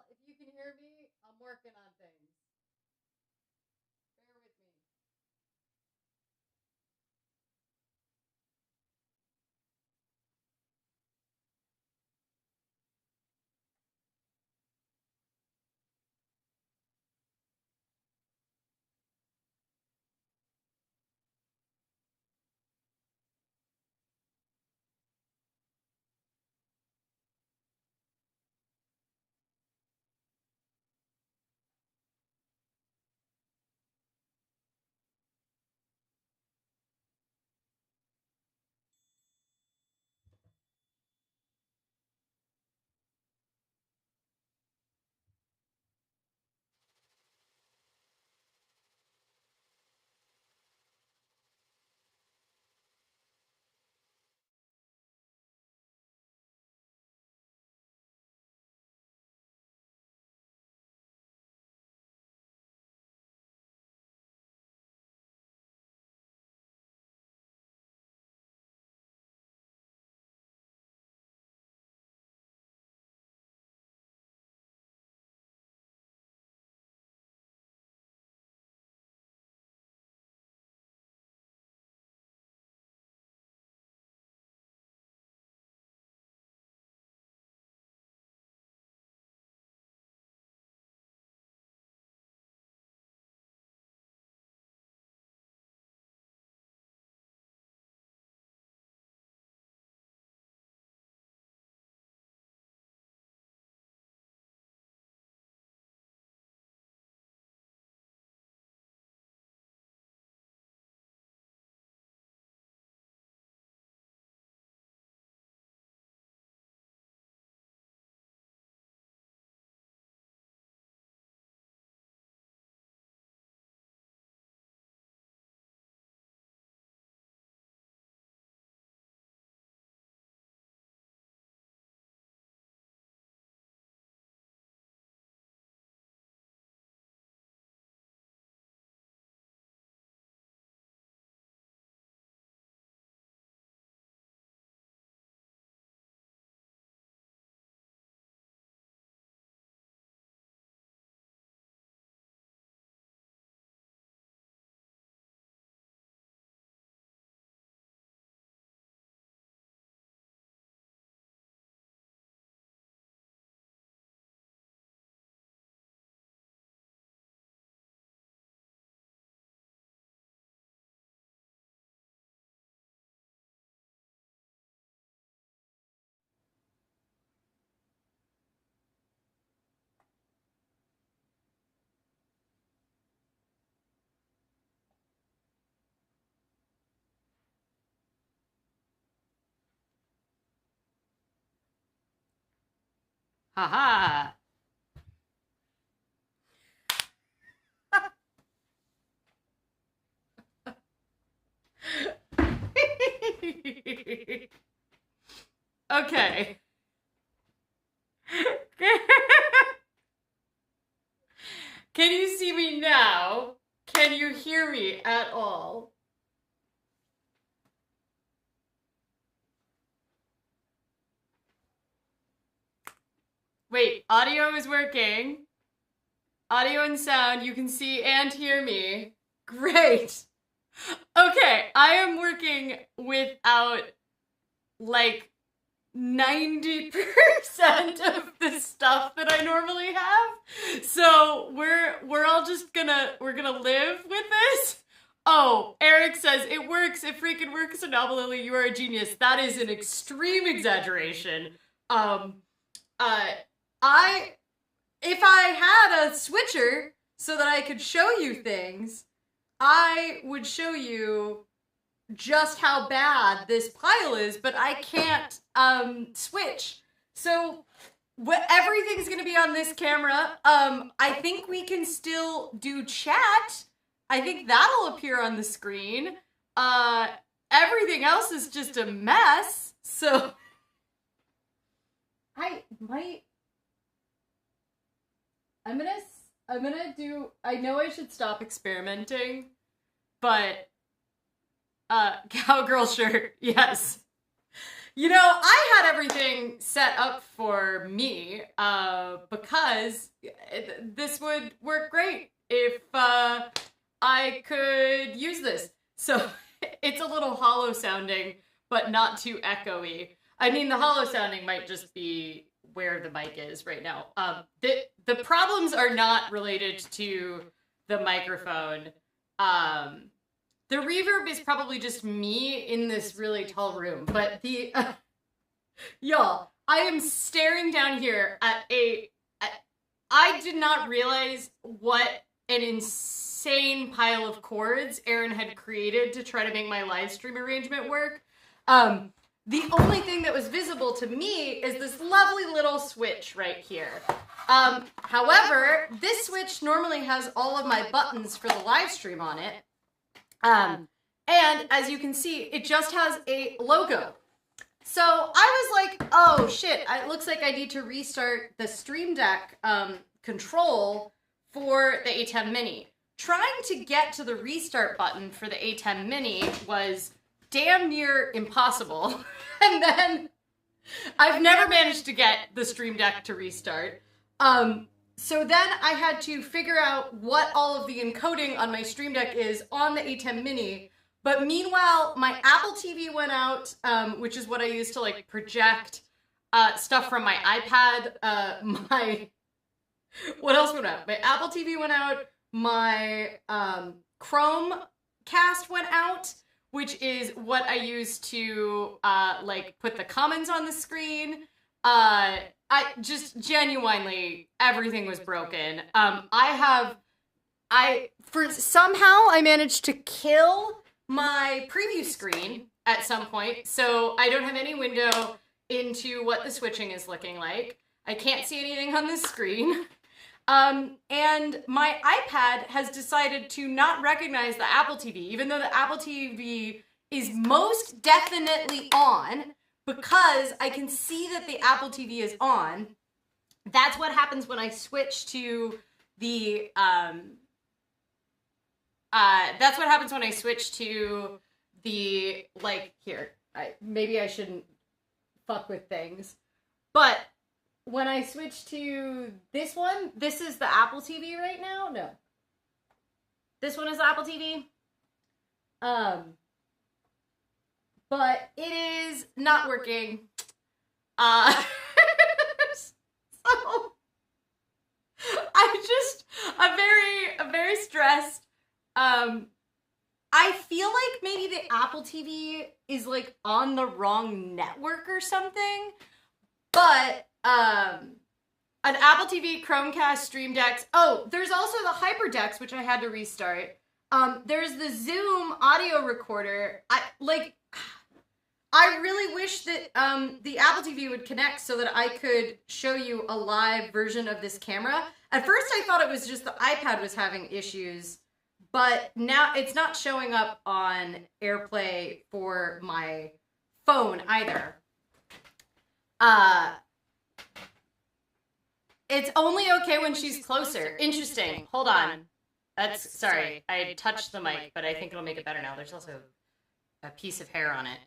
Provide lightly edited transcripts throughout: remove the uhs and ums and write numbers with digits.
if you can hear me, I'm working on things. Bear with me. Haha. Okay. Can you see me now? Can you hear me at all? Wait, audio is working. Audio and sound, you can see and hear me. Great. Okay, I am working without like 90% of the stuff that I normally have. So we're all just gonna live with this. Oh, Eric says it works. It freaking works. Anomaly, you are a genius. That is an extreme exaggeration. If I had a switcher so that I could show you things, I would show you just how bad this pile is, but I can't switch. So everything's gonna be on this camera. I think we can still do chat. I think that'll appear on the screen. Everything else is just a mess. So I'm gonna do, I know I should stop experimenting, but cowgirl shirt, yes. You know, I had everything set up for me because this would work great if I could use this. So it's a little hollow sounding, but not too echoey. I mean, the hollow sounding might just be where the mic is right now. The problems are not related to the microphone. The reverb is probably just me in this really tall room, but y'all, I am staring down here at I did not realize what an insane pile of chords Aaron had created to try to make my live stream arrangement work. The only thing that was visible to me is this lovely little switch right here. However, this switch normally has all of my buttons for the live stream on it. And as you can see, it just has a logo. So I was like, oh shit, it looks like I need to restart the Stream Deck control for the A10 Mini. Trying to get to the restart button for the A10 Mini was damn near impossible. And then I've never managed to get the Stream Deck to restart. So then I had to figure out what all of the encoding on my Stream Deck is on the A10 Mini. But meanwhile, my Apple TV went out, which is what I use to like project stuff from my iPad. What else went out? My Apple TV went out. My Chromecast went out, which is what I use to like put the comments on the screen. I just genuinely, everything was broken. Somehow I managed to kill my preview screen at some point, so I don't have any window into what the switching is looking like. I can't see anything on the screen. And my iPad has decided to not recognize the Apple TV, even though the Apple TV is most definitely on, because I can see that the Apple TV is on. That's what happens when I switch to the, that's what happens when I switch to the, like, here, maybe I shouldn't fuck with things, but when I switch to this one, this is the Apple TV right now? No. This one is the Apple TV. But it is not working. So I'm very stressed. I feel like maybe the Apple TV is like on the wrong network or something. But an Apple TV, Chromecast, Stream Decks. Oh, there's also the HyperDecks, which I had to restart. There's the Zoom audio recorder. I really wish that the Apple TV would connect so that I could show you a live version of this camera. At first I thought it was just the iPad was having issues, but now it's not showing up on AirPlay for my phone either. It's only okay when she's closer. Interesting. Hold on. Sorry, I touched the mic, but I think it'll make it better now. There's also a piece of hair on it.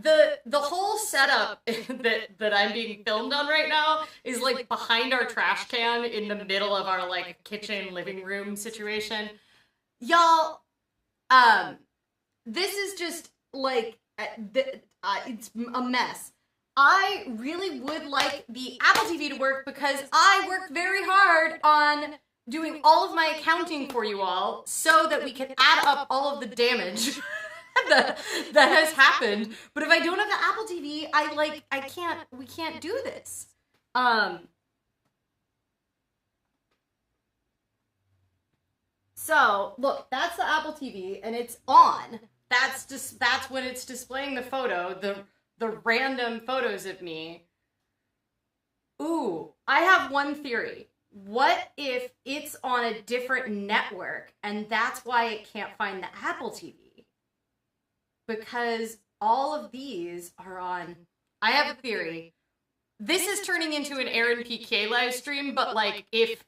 The whole setup that I'm being filmed on right now is like behind our trash can in the middle of our like kitchen living room situation. Y'all, this is just like, it's a mess. I really would like the Apple TV to work because I worked very hard on doing all of my accounting for you all so that we can add up all of the damage that has happened. But if I don't have the Apple TV, we can't do this. So look, that's the Apple TV and it's on. That's when it's displaying the photo, the random photos of me. Ooh, I have one theory. What if it's on a different network and that's why it can't find the Apple TV? Because all of these are on... I have a theory. This is turning into an Aaron PK live stream, but like if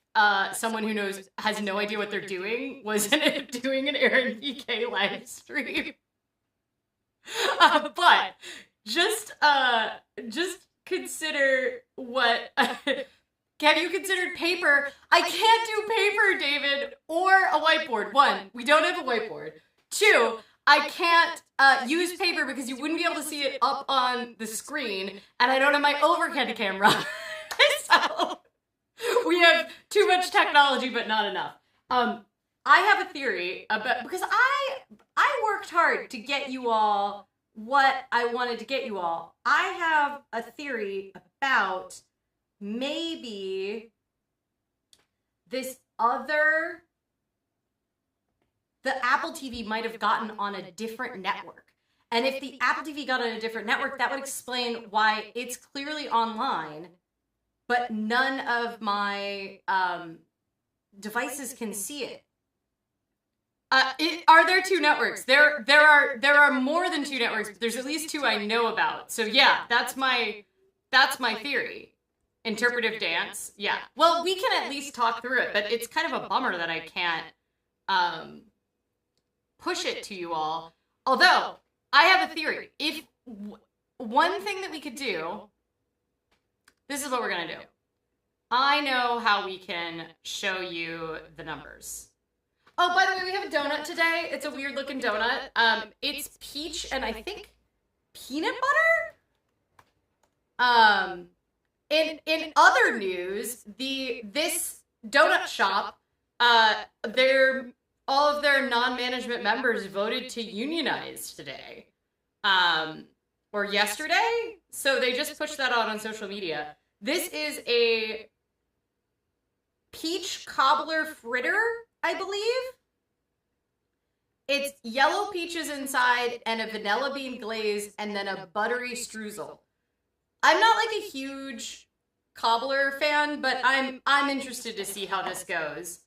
someone who has no idea what they're doing was doing an Aaron PK live stream. But just consider what. Have you considered paper? I can't do paper, David, or a whiteboard. One, we don't have a whiteboard. Two, I can't use paper because you wouldn't be able to see it up on the screen, and I don't have my overhead camera. So we have too much technology, but not enough. I have a theory about, because I worked hard to get you all what I wanted to get you all. I have a theory about maybe this other, the Apple TV might have gotten on a different network. And if the Apple TV got on a different network, that would explain why it's clearly online, but none of my devices can see it. Are there two networks? There are more than two networks, but there's at least two I know about. So yeah, that's my theory. Interpretive dance. Yeah. Well, we can at least talk through it, but it's kind of a bummer that I can't push it to you all. Although, I have a theory. If one thing that we could do, this is what we're going to do. I know how we can show you the numbers. Oh, by the way, we have a donut today. It's a weird looking donut. It's peach and I think peanut butter. In other news, this donut shop, all of their non-management members voted to unionize today, or yesterday. So they just pushed that out on social media. This is a peach cobbler fritter, I believe. It's yellow peaches inside and a vanilla bean glaze and then a buttery streusel. I'm not like a huge cobbler fan, but I'm interested to see how this goes.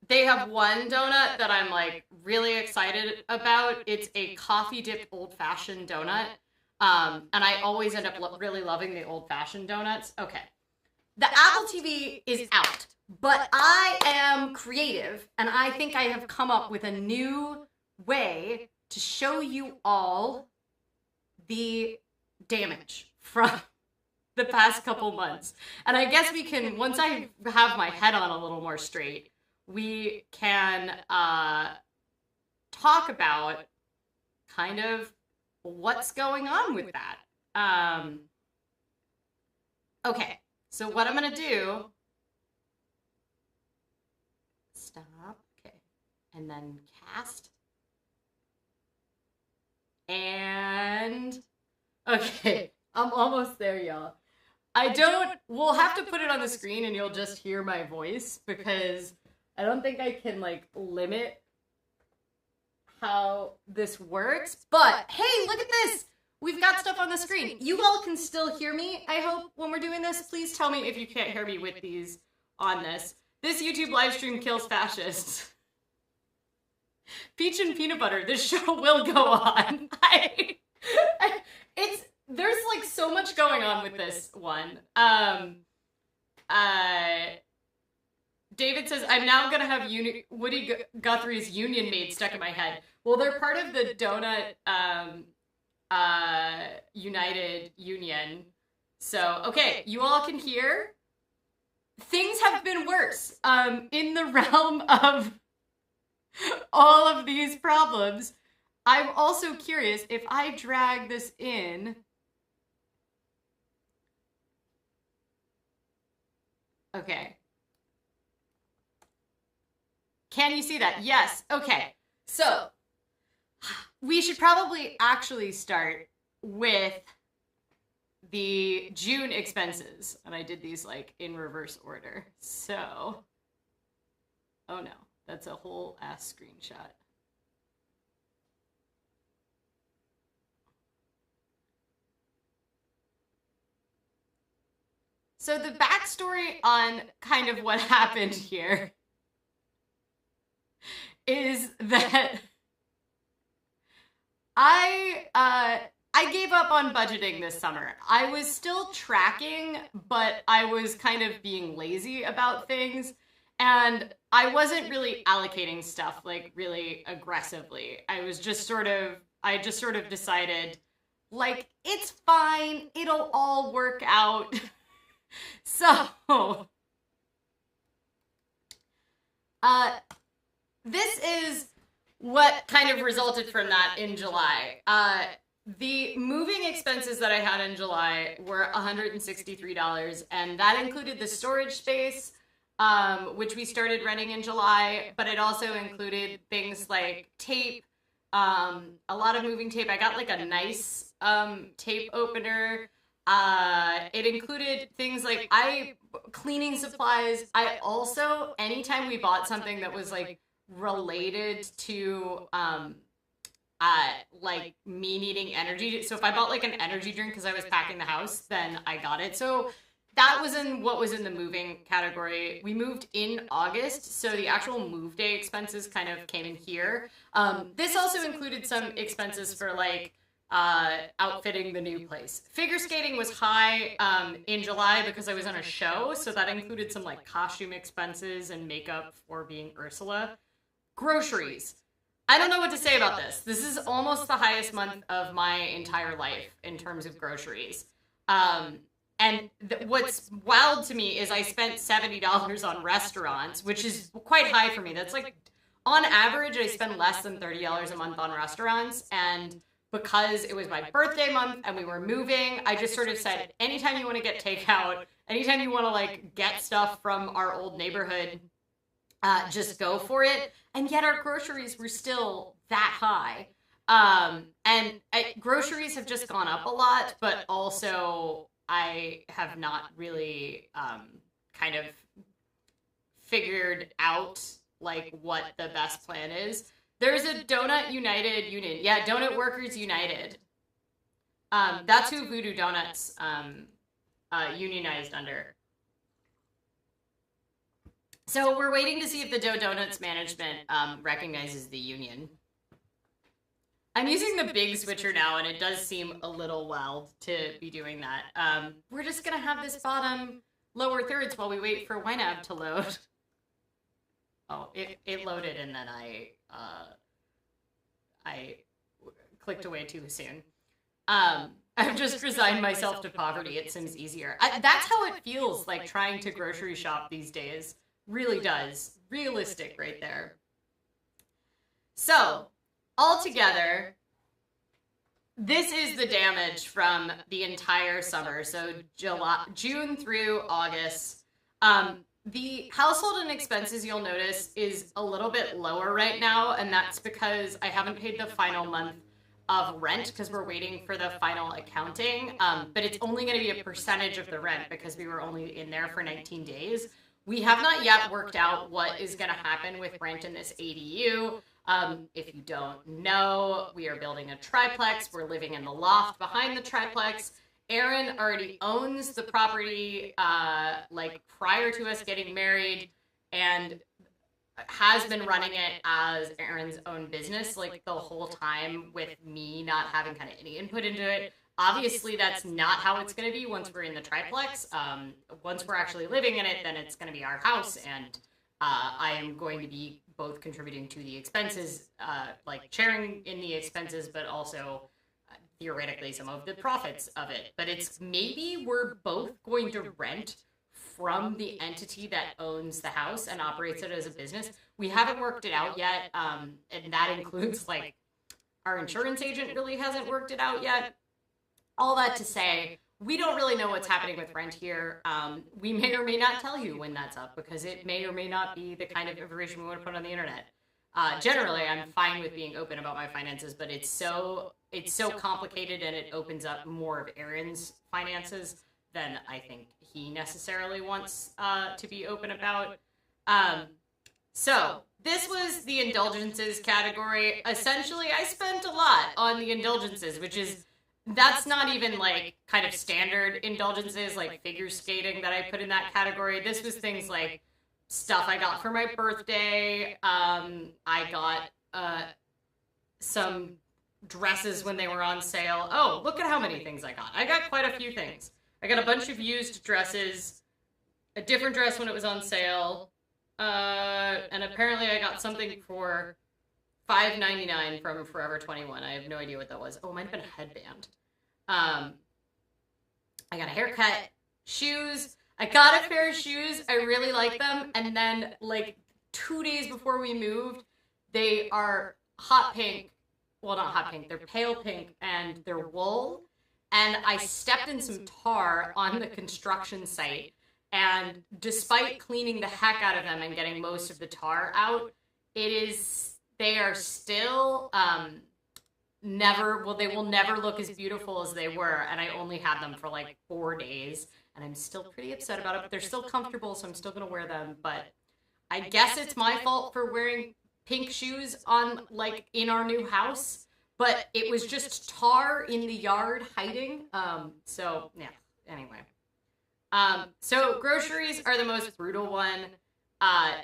They have one donut that I'm like really excited about. It's a coffee dipped old fashioned donut. And I always end up really loving the old fashioned donuts. Okay. The Apple TV is out, but I am creative and I think I have come up with a new way to show you all the damage from the past couple months. And I guess we can, once I have my head on a little more straight, we can talk about kind of what's going on with that. Okay, so what I'm gonna do, stop, okay, and then cast. And, okay, I'm almost there, y'all. We'll have to put it on the screen and you'll just hear my voice because I don't think I can, like, limit how this works. But, hey, look at this! We've got stuff on the screen. You all can still hear me, I hope, when we're doing this. Please tell me if you can't hear me with these on this. This YouTube live stream kills fascists. Peach and peanut butter, this show will go on. There's like so much going on with this one. David says, I'm now gonna have Woody Guthrie's Union Maid stuck in my head. Well, they're part of the Donut United Union. So, okay, you all can hear. Things have been worse. In the realm of all of these problems, I'm also curious if I drag this in. Okay. Can you see that? Yes. Okay. So we should probably actually start with the June expenses. And I did these like in reverse order. So, oh no, that's a whole ass screenshot. So the backstory on kind of what happened here is that I gave up on budgeting this summer. I was still tracking, but I was kind of being lazy about things, and I wasn't really allocating stuff like really aggressively. I was just sort of I just sort of decided, like, it's fine. It'll all work out. So, this is what kind of resulted from that in July. The moving expenses that I had in July were $163, and that included the storage space, which we started renting in July, but it also included things like tape, a lot of moving tape. I got like a nice tape opener. It included things like cleaning supplies. I also, anytime we bought something that was like related to like me needing energy. So if I bought like an energy drink because I was packing the house, then I got it. So that was in what was in the moving category. We moved in August, so the actual move day expenses kind of came in here. This also included some expenses for like outfitting the new place. Figure skating was high in July because I was on a show, so that included some like costume expenses and makeup for being Ursula. Groceries. I don't know what to say about this. This is almost the highest month of my entire life in terms of groceries. And what's wild to me is I spent $70 on restaurants, which is quite high for me. That's like, on average, I spend less than $30 a month on restaurants. And because it was my birthday month and we were moving, I just sort of said, anytime you want to get takeout, anytime you want to like get stuff from our old neighborhood, just go for it. And yet our groceries were still that high. Groceries have just gone up a lot, but also I have not really kind of figured out like what the best plan is. There's a Donut United Union. Yeah, Donut Workers United. That's who Voodoo Donuts unionized under. So we're waiting to see if the Dough Donuts management recognizes the union. I'm using the big switcher now, and it does seem a little wild to be doing that. We're just going to have this bottom lower thirds while we wait for YNAB to load. Oh, it loaded, and then I clicked away too soon. I've just resigned myself to poverty. It seems easier. That's how it feels like trying to grocery shop these days. Really does. Realistic right there. So, altogether, this is the damage from the entire summer. So June through August. The household and expenses, you'll notice, is a little bit lower right now, and that's because I haven't paid the final month of rent because we're waiting for the final accounting. But it's only going to be a percentage of the rent because we were only in there for 19 days. We have not yet worked out what is going to happen with rent in this ADU. If you don't know, we are building a triplex. We're living in the loft behind the triplex. Aaron already owns the property, like prior to us getting married, and has been running it as Aaron's own business, like the whole time, with me not having kind of any input into it. Obviously, that's not how it's going to be once we're in the triplex. Once we're actually living in it, then it's going to be our house, and I am going to be both contributing to the expenses, like sharing in the expenses, but also theoretically some of the profits of it. But it's maybe we're both going to rent from the entity that owns the house and operates it as a business. We haven't worked it out yet, and that includes, like, our insurance agent really hasn't worked it out yet. All that to say, we don't really know what's happening with rent here. We may or may not tell you when that's up because it may or may not be the kind of information we want to put on the internet. Generally, I'm fine with being open about my finances, but it's so complicated and it opens up more of Aaron's finances than I think he necessarily wants to be open about. So this was the indulgences category. Essentially, I spent a lot on the indulgences, which is, that's not even like kind of standard indulgences like figure skating that I put in that category. This was things like stuff I got for my birthday. I got some dresses when they were on sale. Oh, look at how many things I got. I got quite a few things. I got a bunch of used dresses, a different dress when it was on sale, and apparently I got something for $5.99 from Forever 21. I have no idea what that was. Oh, it might have been a headband. I got a haircut, shoes. I got a pair of shoes. I really like them. And then, like, 2 days before we moved, they are hot pink. Well, not hot pink. They're pale pink, and they're wool. And I stepped in some tar on the construction site. And despite cleaning the heck out of them and getting most of the tar out, they are still they will never look as beautiful as they were. And I only had them for like 4 days. And I'm still pretty upset about it, but they're still comfortable, so I'm still going to wear them. But I guess it's my fault for wearing pink shoes in our new house. But it was just tar in the yard hiding. So, yeah, anyway. So groceries are the most brutal one.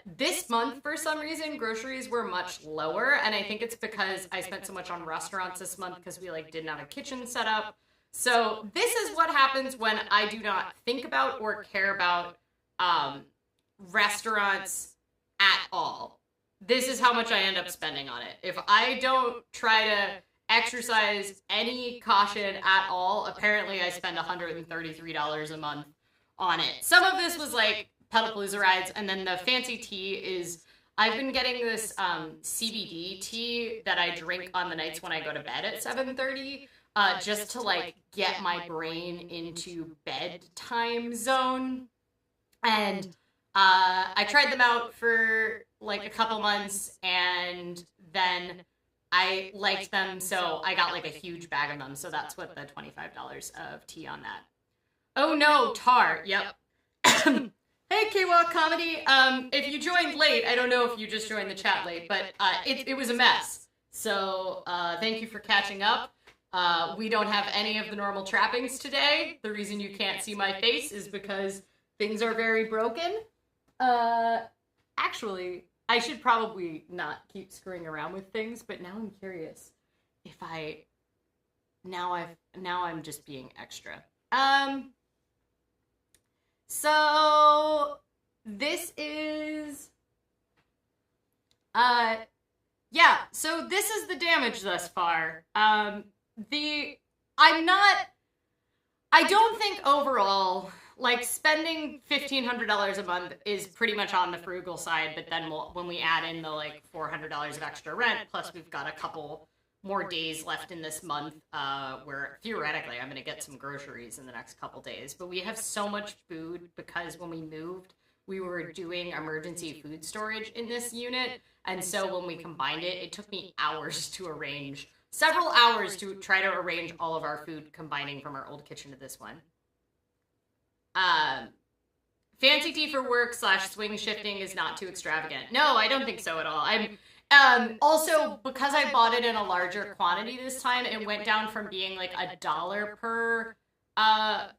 This month, for some reason, groceries were much lower, and I think it's because I spent so much on restaurants this month because we didn't have a kitchen set up. So this is what happens when I do not think about or care about restaurants at all. This is how much I end up spending on it. If I don't try to exercise any caution at all, apparently I spend $133 a month on it. Some of this was like pedalpalooza rides, and then the fancy tea is, I've been getting this CBD tea that I drink on the nights when I go to bed at 7:30, just to get my brain into bedtime zone. And I tried them out for a couple months, and then I liked them, so I got a huge bag of them. So that's what the $25 of tea on that. Oh no, tar. Yep. Hey, K-Walk Comedy. If you joined late, I don't know if you just joined the chat late, but it was a mess. So thank you for catching up. We don't have any of the normal trappings today. The reason you can't see my face is because things are very broken. Actually, I should probably not keep screwing around with things, but now I'm curious if now I'm just being extra. So this is, so this is the damage thus far. I don't think overall, spending $1,500 a month is pretty much on the frugal side, but then when we add in the $400 of extra rent, plus we've got a couple more days left in this month, where theoretically I'm going to get some groceries in the next couple days. But we have so much food because when we moved, we were doing emergency food storage in this unit. And so when we combined it, it took me several hours to try to arrange all of our food, combining from our old kitchen to this one. Fancy tea for work / swing shifting is not too extravagant. No, I don't think so at all. Also, because I bought it in a larger quantity this time, it went down from being $1 per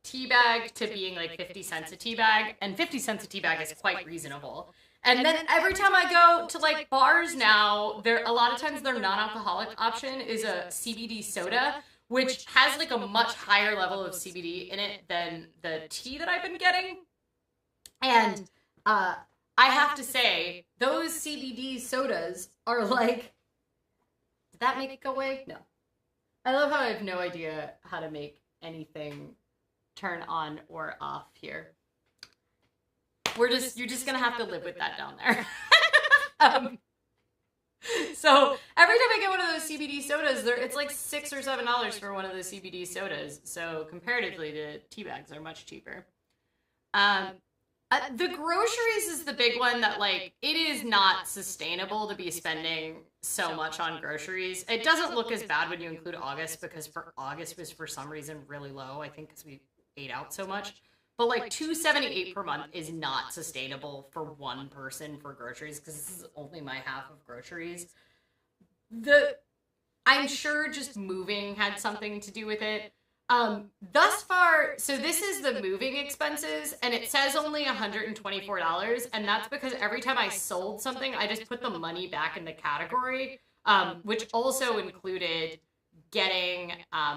tea bag to being 50 cents a tea bag, and 50 cents a tea bag is quite reasonable. And then every time I go to bars now, a lot of times their non-alcoholic option is a CBD soda, which has a much higher level of CBD in it than the tea that I've been getting. And I have to say, those CBD sodas are did that make it go away? No. I love how I have no idea how to make anything turn on or off here. You're just gonna have to live with that down there. So every time I get one of those CBD sodas, it's $6 or $7 for one of those CBD sodas. So comparatively, the tea bags are much cheaper. The groceries is the big one that it is not sustainable to be spending so much on groceries. It doesn't look as bad when you include August, because for August was for some reason really low. I think because we ate out so much. But $278 per month is not sustainable for one person for groceries, because this is only my half of groceries. I'm sure just moving had something to do with it. Thus far, so this is the moving expenses, and it says only $124, and that's because every time I sold something, I just put the money back in the category, which also included getting,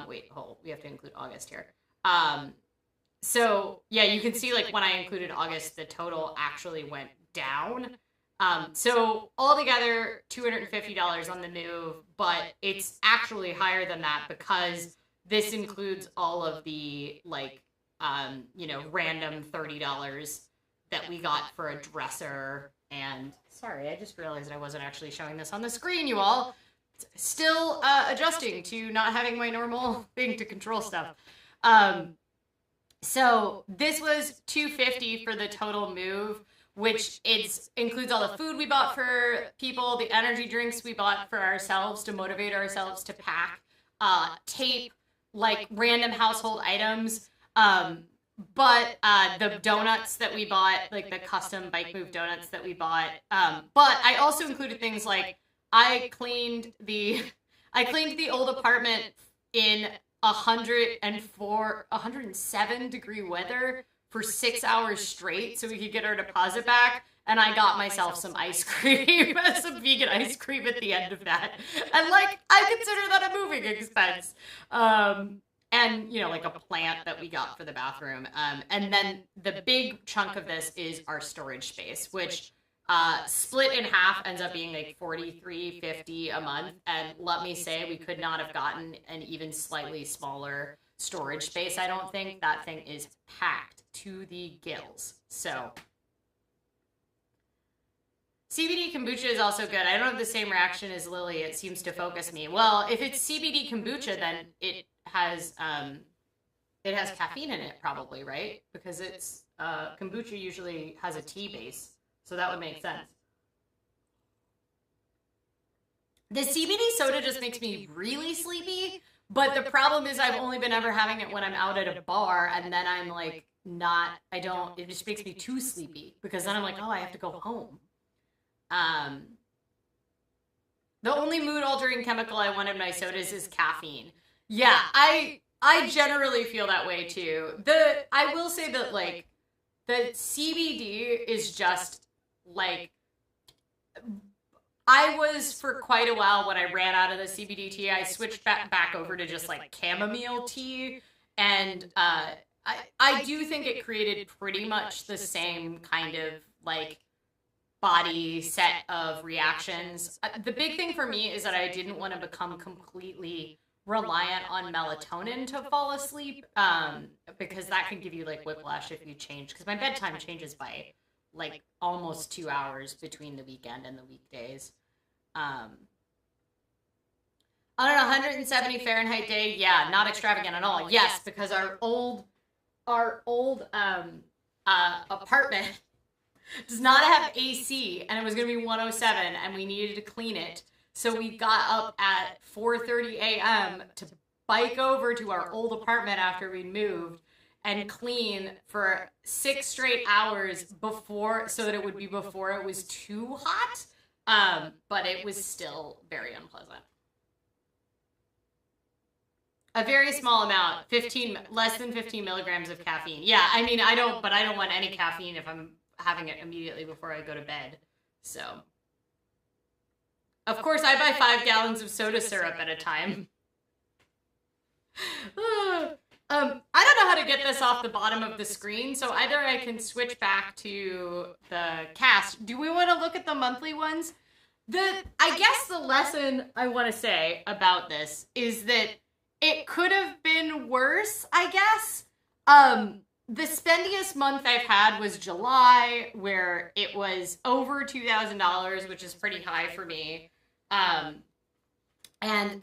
we have to include August here. So, yeah, you can see, when I included August, the total actually went down. So altogether, $250 on the move, but it's actually higher than that because this includes all of the, like, random $30 that we got for a dresser. And sorry, I just realized I wasn't actually showing this on the screen, you all. Still adjusting to not having my normal thing to control stuff. So this was $250 for the total move, which includes all the food we bought for people, the energy drinks we bought for ourselves to motivate ourselves to pack, tape, like random household items, but the donuts that we bought, like the custom bike move donuts that we bought. But I also included things like I cleaned the old apartment in 107 degree weather for 6 hours straight so we could get our deposit back. And I got myself some ice cream, some vegan ice cream at the end of that. And, like, I consider that a moving expense. And, like a plant that we got for the bathroom. And then the big chunk of this is our storage space, which split in half ends up being like $43.50 a month. And let me say, we could not have gotten an even slightly smaller storage space, I don't think. That thing is packed to the gills. So CBD kombucha is also good. I don't have the same reaction as Lily. It seems to focus me. Well, if it's CBD kombucha, then it has caffeine in it, probably, right? Because it's kombucha usually has a tea base, so that would make sense. The CBD soda just makes me really sleepy, but the problem is I've only been ever having it when I'm out at a bar, and then I'm like it just makes me too sleepy, because then I'm like, oh, I have to go home. The only mood-altering chemical I want in my sodas is caffeine. Yeah, I generally feel that way too. I will say that, like, the CBD is just, like, I was, for quite a while, when I ran out of the CBD tea, I switched back over to just, like, chamomile tea, and I do think it created pretty much the same kind of, like, body set of reactions. The big thing for me is that I didn't want to become completely reliant on melatonin to fall asleep, because that can give you, like, whiplash if you change, because my bedtime changes by, like, almost 2 hours between the weekend and the weekdays. On an 170 Fahrenheit day, yeah, not extravagant at all. Yes, because our old apartment does not have AC, and it was going to be 107, and we needed to clean it. So we got up at 4:30 a.m. to bike over to our old apartment after we moved and clean for 6 straight hours so that it would be before it was too hot. But it was still very unpleasant. A very small amount, less than 15 milligrams of caffeine. Yeah, I mean, I don't want any caffeine if I'm having it immediately before I go to bed. So, of course, I buy 5 gallons of soda syrup at a time. I don't know how to get this off the bottom of the screen, so either I can switch back to the cast. Do we want to look at the monthly ones? I guess the lesson I want to say about this is that it could have been worse, I guess. The spendiest month I've had was July, where it was over $2,000, which is pretty high for me. And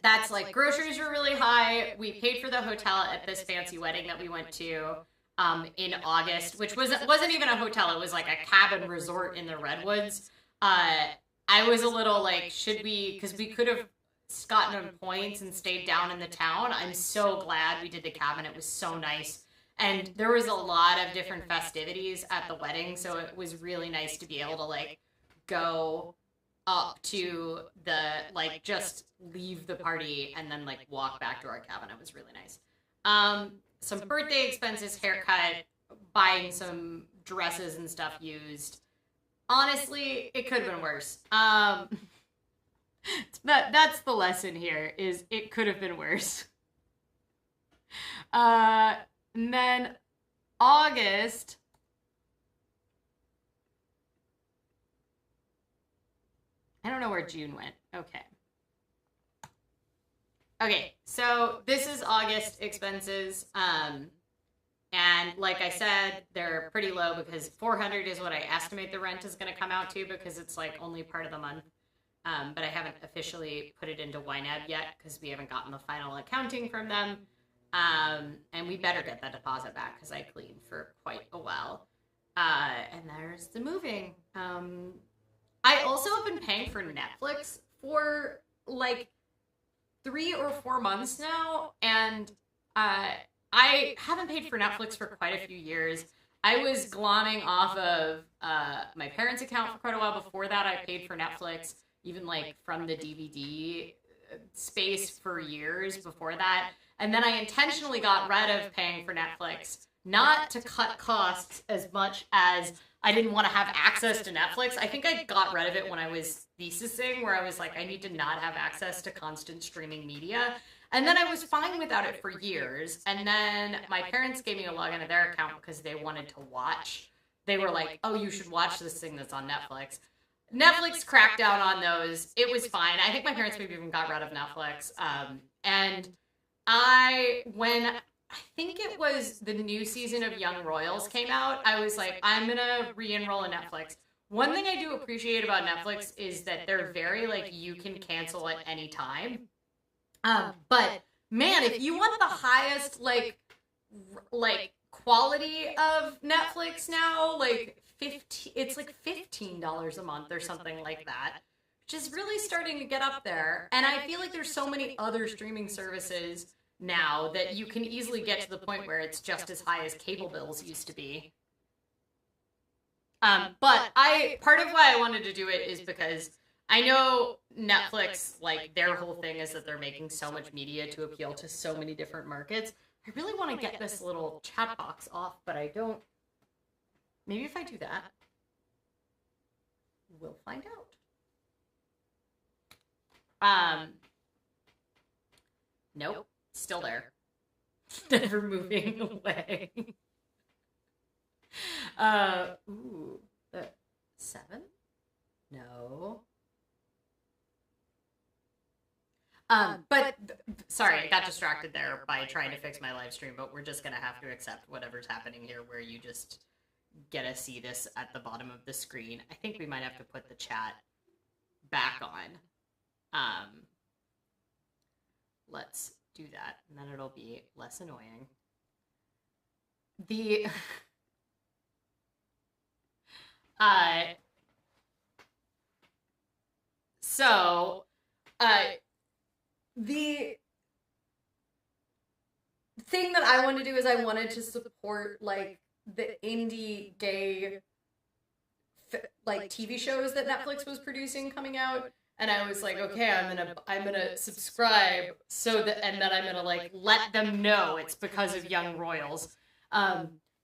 that's, like, groceries were really high. We paid for the hotel at this fancy wedding that we went to in August, which wasn't even a hotel. It was like a cabin resort in the Redwoods. I was a little like, should we, because we could have gotten points and stayed down in the town. I'm so glad we did the cabin. It was so nice. And there was a lot of different festivities at the wedding, so it was really nice to be able to, like, go up to the, like, just leave the party and then, like, walk back to our cabin. It was really nice. Some birthday expenses, haircut, buying some dresses and stuff used. Honestly, it could have been worse. That's the lesson here, is it could have been worse. And then August, I don't know where June went. Okay. Okay, so this is August expenses. And like I said, they're pretty low because $400 is what I estimate the rent is going to come out to because it's like only part of the month. But I haven't officially put it into YNAB yet because we haven't gotten the final accounting from them. And we better get that deposit back because I cleaned for quite a while. And there's the moving. I also have been paying for Netflix for like 3 or 4 months now, and I haven't paid for Netflix for quite a few years. I was glomming off of my parents' account for quite a while. Before that, I paid for Netflix, even like from the DVD space for years before that. And then I intentionally got rid of paying for Netflix, not to cut costs as much as I didn't want to have access to Netflix. I think I got rid of it when I was thesising, where I was like, I need to not have access to constant streaming media. And then I was fine without it for years. And then my parents gave me a login to their account because they wanted to watch. They were like, oh, you should watch this thing that's on Netflix. Netflix cracked down on those. It was fine. I think my parents maybe even got rid of Netflix. And when I think it was the new season of Young Royals came out, I was like, I'm going to re-enroll in Netflix. One thing I do appreciate about Netflix is that they're very like, you can cancel at any time. But man, if you want the highest like quality of Netflix now, like it's like $15 a month or something like that, which is really starting to get up there. And I feel like there's so many other streaming services now that you can easily get to the point where it's just as high as cable bills used to be. But part of why I wanted to do it is because I know Netflix, like, their whole thing is that they're making so much media to appeal to so many different markets. I really want to get this little chat box off, but I don't. Maybe if I do that, we'll find out. Nope, still there. Never moving away. Ooh, the 7? No. But sorry, I got distracted there by trying to fix my live stream, but we're just going to have to accept whatever's happening here where you just get to see this at the bottom of the screen. I think we might have to put the chat back on. Let's do that, and then it'll be less annoying. The the thing that I wanted to do is I wanted to support like the indie gay like TV shows that Netflix was producing coming out, and I was like, okay, I'm gonna subscribe so that, and then I'm gonna like let them know it's because of Young Royals.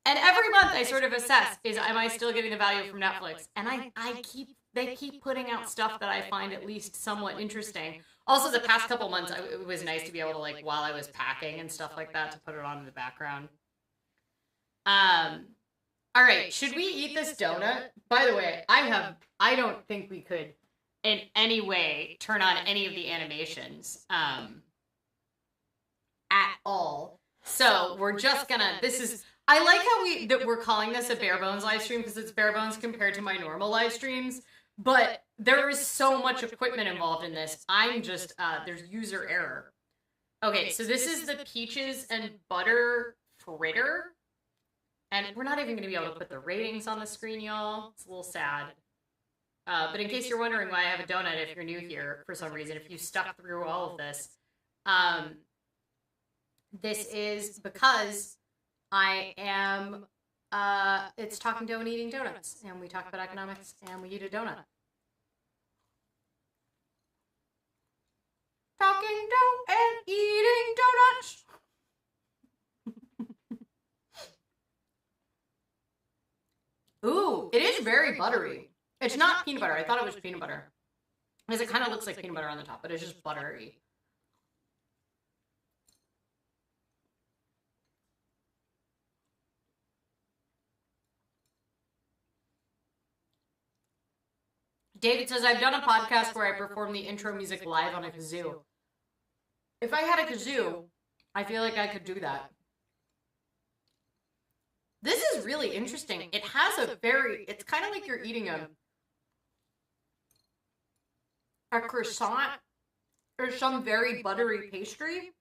And every month I sort of assess, am I still getting the value from Netflix? And they keep putting out stuff that I find at least somewhat interesting. Also, the past couple months, it was nice to be able to, like, while I was packing and stuff like that, to put it on in the background. All right, should we eat this donut? By the way, I don't think we could in any way turn on any of the animations at all. So we're just gonna, I like how we're calling this a bare bones live stream because it's bare bones compared to my normal live streams, but there is so much equipment involved in this. I'm just, there's user error. Okay, so this is the peaches and butter fritter, and we're not even going to be able to put the ratings on the screen, y'all. It's a little sad. But in case you're wondering why I have a donut if you're new here for some reason, if you stuck through all of this, this is because I am, it's Talking Dough and Eating Donuts, and we talk about economics, and we eat a donut. Talking dough and eating donuts. Ooh, it is very buttery. It's not peanut butter. I thought it was peanut butter. Because it kind of looks like peanut butter on the top, but it's just buttery. David says, I've done a podcast where I perform the intro music live on a kazoo. If I had a kazoo, I feel like I could do that. This is really interesting. It has a very, it's kind of like you're eating a croissant or some very buttery pastry.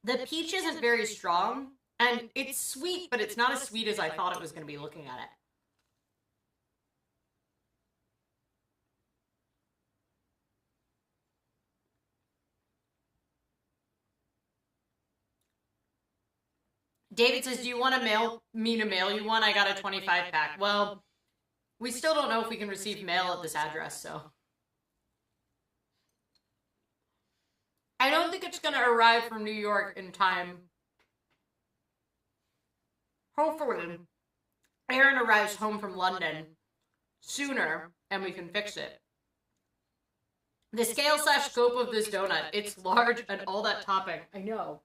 The peach isn't very strong, and it's sweet, but it's not as sweet as I thought it was going to be looking at it. David says, do you want me to mail you one? I got a 25 pack. Well, we still don't know if we can receive mail at this address, so. I don't think it's going to arrive from New York in time. Hopefully, Aaron arrives home from London sooner and we can fix it. The scale/scope of this donut, it's large and all that topping. I know.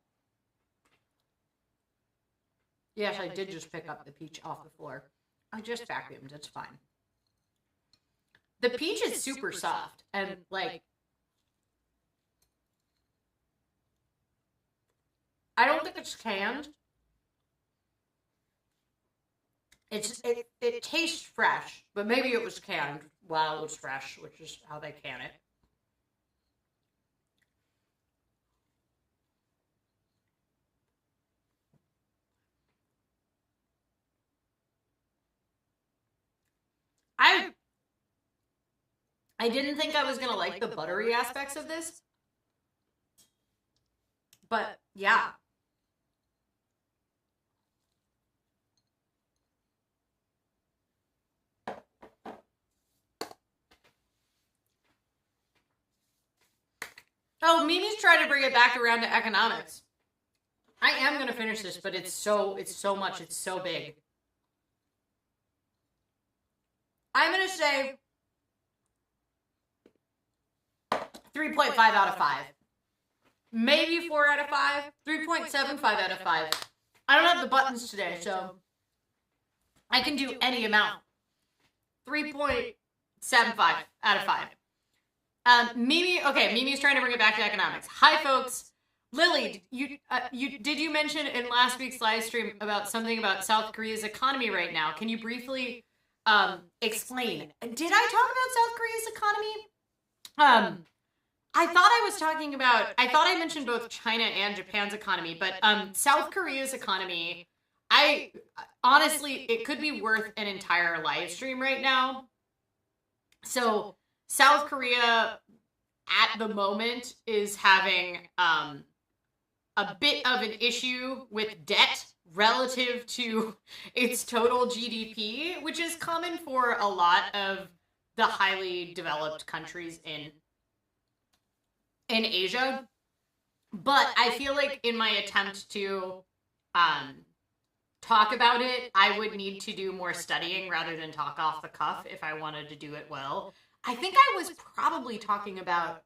Yes, I did just pick up the peach off the floor. I just vacuumed, it's fine. The peach is super soft and like, I don't think it's canned. It tastes fresh, but maybe it was canned while it was fresh, which is how they can it. I didn't think I was gonna like the buttery aspects of this, but yeah. Oh, Mimi's trying to bring it back around to economics. I am gonna finish this, but it's so much, it's so big. I'm gonna say 3.5 out of 5. Maybe 4 out of 5. 3.75 out of 5. I don't have the buttons today, so I can do any amount. 3.75 out of 5. Mimi, okay, Mimi's trying to bring it back to economics. Hi, folks. Lily, did you mention in last week's live stream about something about South Korea's economy right now? Can you briefly explain? Did I talk about South Korea's economy? I thought I mentioned both China and Japan's economy, but South Korea's economy, honestly, it could be worth an entire live stream right now. So South Korea at the moment is having a bit of an issue with debt relative to its total GDP, which is common for a lot of the highly developed countries in Asia. But I feel like in my attempt to talk about it, I would need to do more studying rather than talk off the cuff if I wanted to do it well. I think I was probably talking about...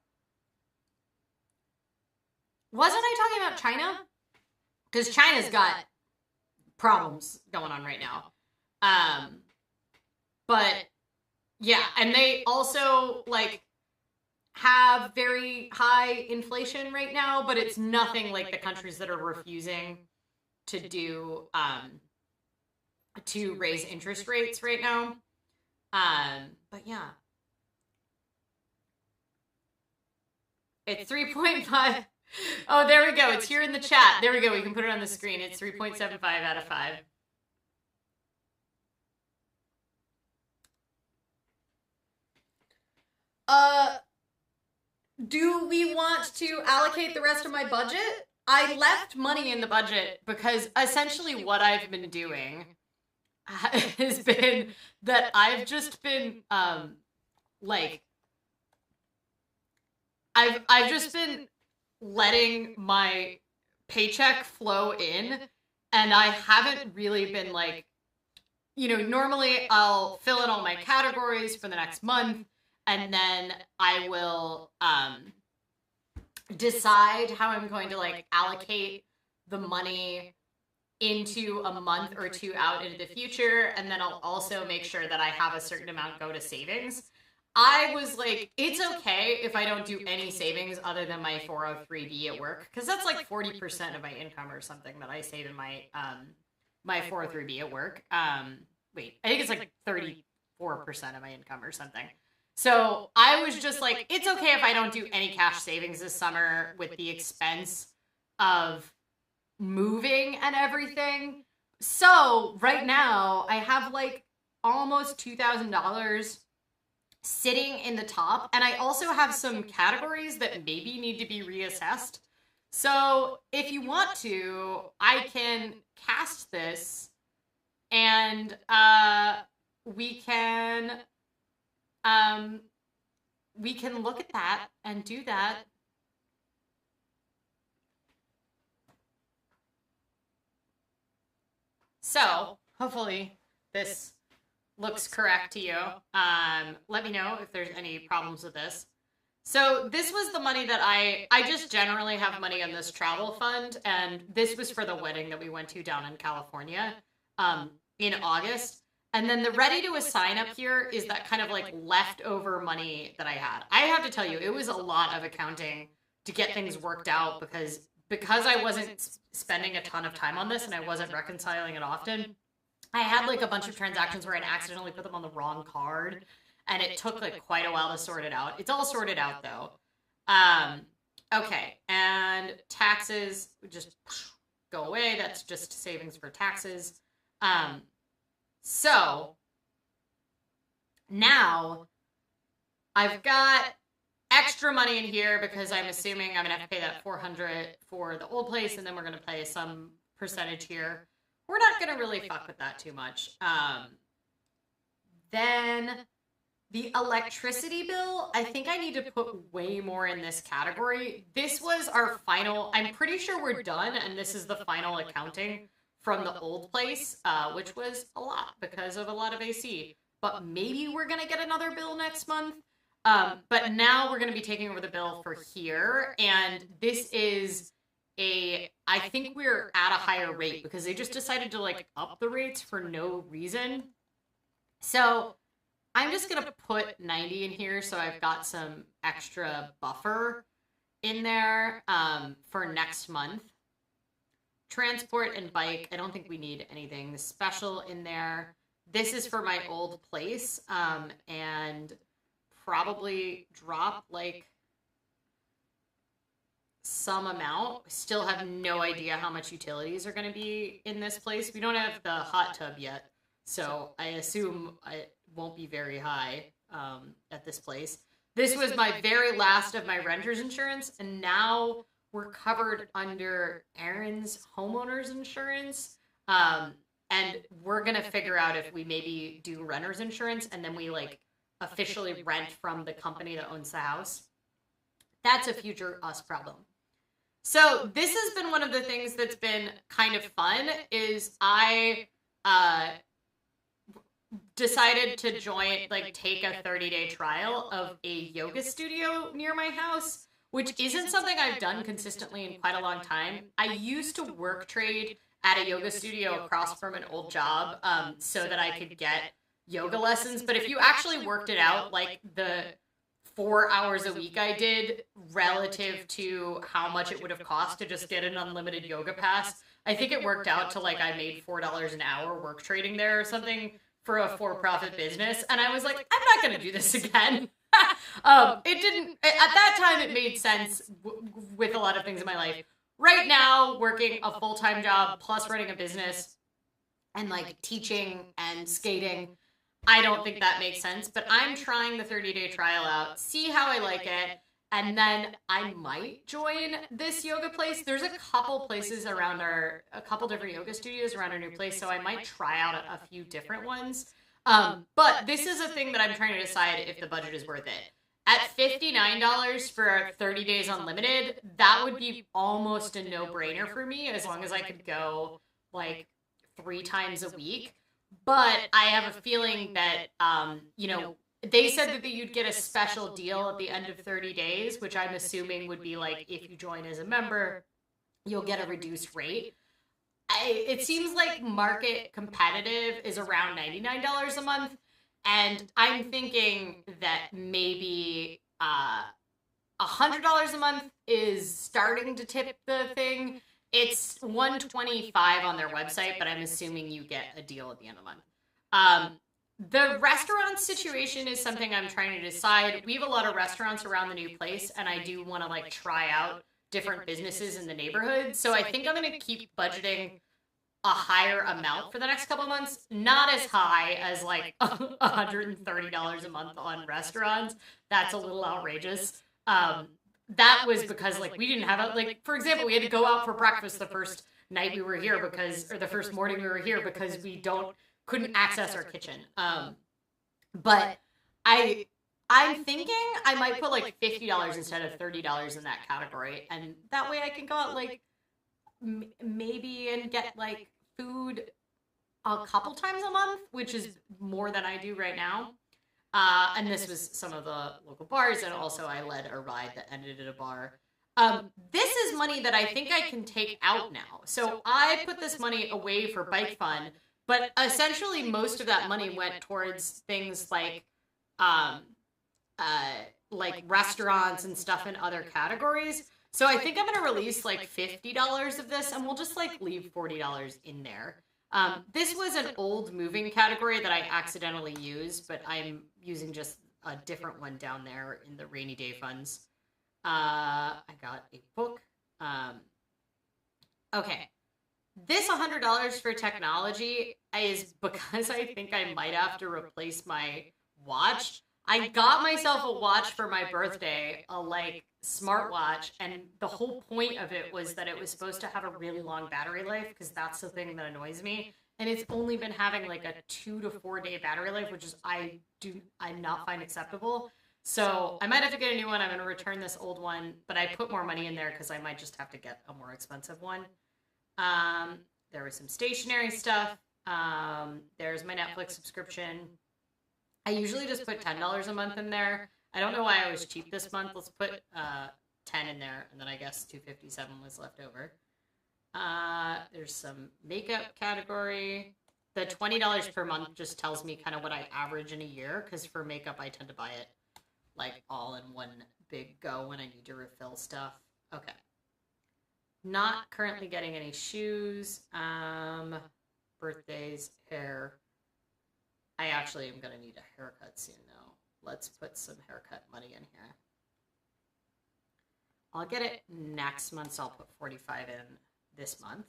Wasn't I talking about China? Because China's got problems going on right now. But, yeah, and they also, like, have very high inflation right now, but it's nothing like the countries that are refusing to do, to raise interest rates right now. But, yeah. It's 3.5. Oh, there we go. It's here in the chat. There we go. We can put it on the screen. It's 3.75 out of 5. Do we want to allocate the rest of my budget? I left money in the budget because essentially what I've been doing has been that I've just been, like, I've just been letting my paycheck flow in, and I haven't really been, like, you know, normally I'll fill in all my categories for the next month, and then I will decide how I'm going to, like, allocate the money into a month or two out into the future, and then I'll also make sure that I have a certain amount go to savings. I was like, it's okay if I don't do any savings other than my 403b at work, because that's like 40% of my income or something that I save in my my 403b at work. Wait, I think it's like 34% of my income or something. So I was just like, it's okay if I don't do any cash savings this summer with the expense of moving and everything. So right now I have like almost $2,000 sitting in the top, and I also have some categories that maybe need to be reassessed. So if you want to, I can cast this and we can look at that and do that. So hopefully this looks correct to you. Let me know if there's any problems with this. So this was the money that I just generally have money on this travel fund, and this was for the wedding that we went to down in California in August. And then the ready to assign up here is that kind of like leftover money that I had. I have to tell you, it was a lot of accounting to get things worked out because I wasn't spending a ton of time on this and I wasn't reconciling it often. I had like a bunch of transactions where I accidentally put them on the wrong card, and it took like quite a while to sort it out. It's all sorted out though. Okay, and taxes just go away. That's just savings for taxes. So now I've got extra money in here because I'm assuming I'm gonna have to pay that $400 for the old place, and then we're gonna pay some percentage here. We're not gonna really fuck with that too much. Then the electricity bill, I think I need to put way more in this category. This was our final, I'm pretty sure we're done, and this is the final accounting from the old place, which was a lot because of a lot of AC. But maybe we're gonna get another bill next month. But now we're gonna be taking over the bill for here, and this is I think we're at a higher rate because they just decided to like up the rates for no reason. So I'm just gonna put 90 in here so I've got some extra buffer in there for next month. Transport and bike, I don't think we need anything special in there. This is for my old place, and probably drop like some amount. Still have no idea how much utilities are going to be in this place. We don't have the hot tub yet, so I assume it won't be very high at this place. This was my very last of my renter's insurance, and now we're covered under Aaron's homeowner's insurance, and we're going to figure out if we maybe do renter's insurance, and then we like officially rent from the company that owns the house. That's a future us problem. So this has been one of the things that's been kind of fun is I decided to take a 30-day trial of a yoga studio near my house, which isn't something I've done consistently in quite a long time. I used to work trade at a yoga studio across from an old job so that I could get yoga lessons. But if you actually worked it out, like the 4 hours a week I did relative to how much it would have cost to just get an unlimited yoga pass, I think it worked out to like I made $4 an hour work trading there or something for a for-profit business. And I was like, I'm not going to do this again. It didn't, at that time it made sense with a lot of things in my life. Right now, working a full-time job plus running a business and like teaching and skating, I don't think that makes sense, but I'm trying the 30-day trial out, see how I like it, and then I might join this yoga place. There's a couple places around a couple different yoga studios around our new place, so I might try out a few different ones. But this is a thing that I'm trying to decide if the budget is worth it. At $59 for 30 days unlimited, that would be almost a no-brainer for me as long as I could go like 3 times a week. But I have a feeling that, they said that you'd get a special deal at the end of 30 days, which I'm assuming would be like if you join as a member, you'll get a reduced rate. it seems like market competitive is around $99 a month. And I'm thinking that maybe $100 a month is starting to tip the thing. It's $125 on their website, but I'm assuming you get a deal at the end of the month. The restaurant situation is something I'm trying to decide. We have a lot of restaurants around the new place, and I do want to like try out different businesses in the neighborhood. So I think I'm going to keep budgeting a higher amount for the next couple months. Not as high as like $130 a month on restaurants. That's a little outrageous. That was because like we didn't have like, for example, we had to go out for breakfast the first night we were here or the first morning we were here because we couldn't access our kitchen. But I'm thinking I might put like $50 instead of $30 in that category. And that way I can go out like maybe and get like food a couple times a month, which is more than I do right now. And this was some of the local bars, and also I led a ride that ended at a bar. This is money that I think I can take out now. So I put this money away for bike fun, but essentially most of that money went towards things like restaurants and stuff in other categories. So I think I'm going to release like $50 of this, and we'll just like leave $40 in there. This was an old moving category that I accidentally used, but I'm using just a different one down there in the rainy day funds. I got a book. Okay. This $100 for technology is because I think I might have to replace my watch. I got myself a watch for my birthday, a like smartwatch, and the whole point of it was that it was supposed to have a really long battery life, because that's the thing that annoys me. And it's only been having like a 2 to 4 day battery life, which is I not find acceptable. So I might have to get a new one. I'm going to return this old one, but I put more money in there because I might just have to get a more expensive one. There was some stationery stuff. There's my Netflix subscription. I usually just put $10 a month in there. I don't know why I was cheap this month. Let's put 10 in there, and then I guess $257 was left over. There's some makeup category. The $20 per month just tells me kind of what I average in a year, because for makeup I tend to buy it like all in one big go when I need to refill stuff. Okay. Not currently getting any shoes. Birthdays, hair. I actually am going to need a haircut soon, though. Let's put some haircut money in here. I'll get it next month, so I'll put $45 in this month.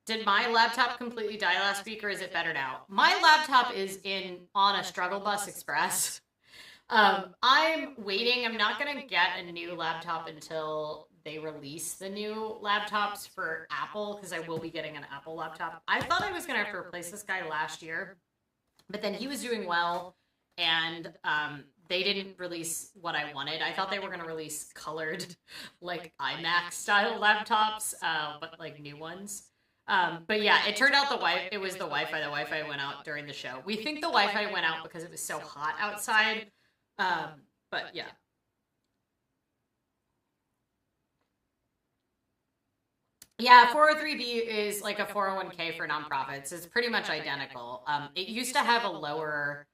Did my laptop completely die last week, or is it better now? My laptop is on a struggle bus express. I'm waiting. I'm not going to get a new laptop until they release the new laptops for Apple, because I will be getting an Apple laptop. I thought I was going to have to replace this guy last year, but then he was doing well, and they didn't release what I wanted. I thought they were going to release colored, like iMac style laptops, but like new ones. But yeah, it turned out it was the Wi-Fi. The Wi-Fi went out during the show. We think the Wi-Fi went out because it was so hot outside. But yeah. Yeah, 403B is like a 401k for nonprofits. It's pretty much identical. It used to have a lower,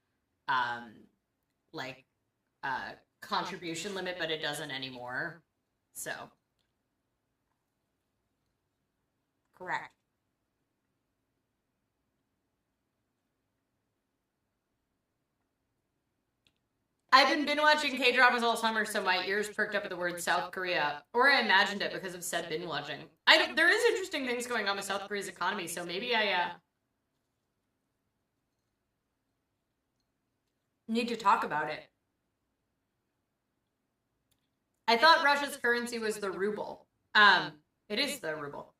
contribution limit, but it doesn't anymore. So. Correct. I've been binge watching K-dramas all summer, so my ears perked up at the word South Korea. Or I imagined it because of said binge watching. There is interesting things going on with South Korea's economy, so maybe I need to talk about it. I thought Russia's currency was the ruble. It is the ruble.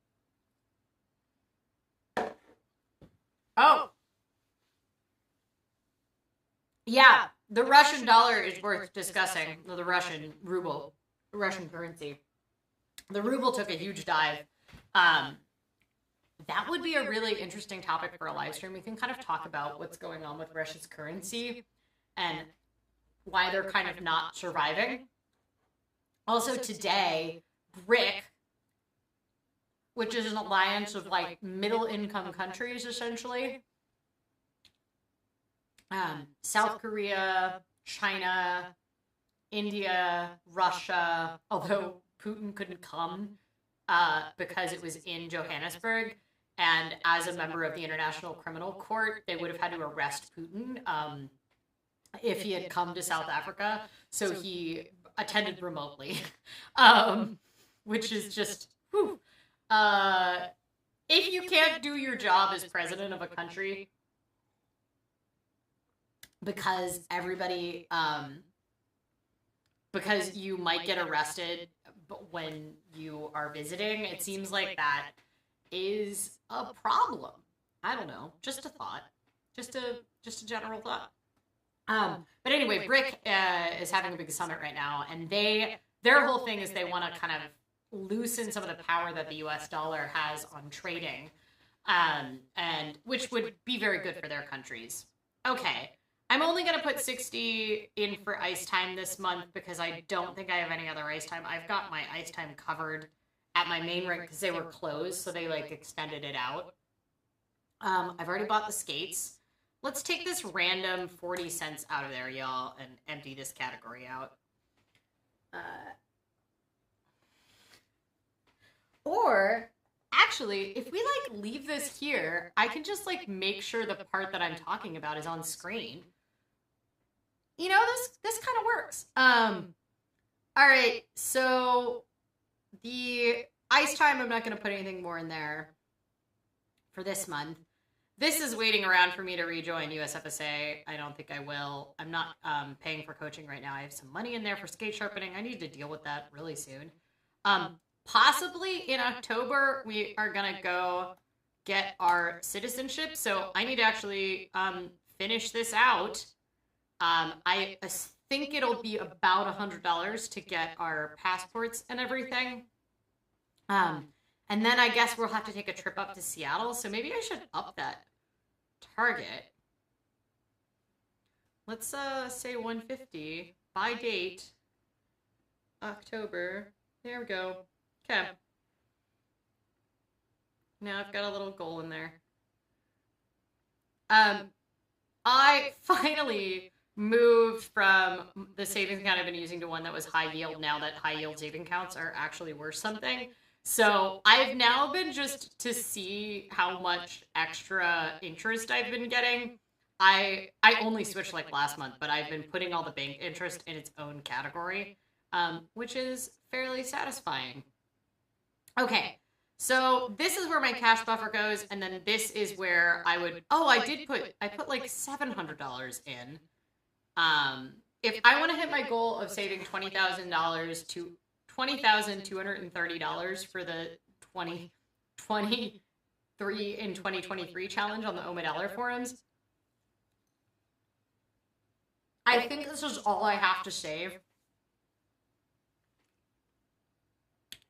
Oh. Yeah. The Russian dollar is worth discussing. The Russian ruble, Russian currency. The ruble took a huge dive. That would be a really interesting topic for a live stream. We can kind of talk about what's going on with Russia's currency and why they're kind of not surviving. Also today, Grrl, which is an alliance of like middle-income countries, essentially. South Korea, China, India, Russia, although Putin couldn't come because it was in Johannesburg. And as a member of the International Criminal Court, they would have had to arrest Putin if he had come to South Africa. So he attended remotely, which is just, whew. If you can't do your job as president of a country because everybody, because you might get arrested when you are visiting, it seems like that is a problem. I don't know. Just a thought. Just a general thought. But anyway, Grrl is having a big summit right now, and their whole thing is they want to kind of loosen some of the power that the US dollar has on trading, and which would be very good for their countries. Okay. I'm only going to put 60 in for ice time this month because I don't think I have any other ice time. I've got my ice time covered at my main rink because they were closed, so they like extended it out. I've already bought the skates. Let's take this random 40 cents out of there, y'all, and empty this category out. Or, actually, if we like leave this here, I can just like make sure the part that I'm talking about is on screen. You know, this kind of works. All right, so the ice time, I'm not going to put anything more in there for this month. This is waiting around for me to rejoin USFSA. I don't think I will. I'm not paying for coaching right now. I have some money in there for skate sharpening. I need to deal with that really soon. Possibly in October, we are going to go get our citizenship. So I need to actually finish this out. I think it'll be about $100 to get our passports and everything. And then I guess we'll have to take a trip up to Seattle. So maybe I should up that target. Let's say 150 by date, October. There we go. Okay. Now I've got a little goal in there. I finally moved from the savings account I've been using to one that was high yield now that high yield saving accounts are actually worth something. So I've now been just to see how much extra interest I've been getting. I only switched like last month, but I've been putting all the bank interest in its own category, which is fairly satisfying. Okay, so this is where my cash buffer goes, and then this is where I would, I put like $700 in. If I want to hit my goal of saving $20,000 to $20,230 for the 2023 and 2023 challenge on the Omid Eller forums, I think this is all I have to save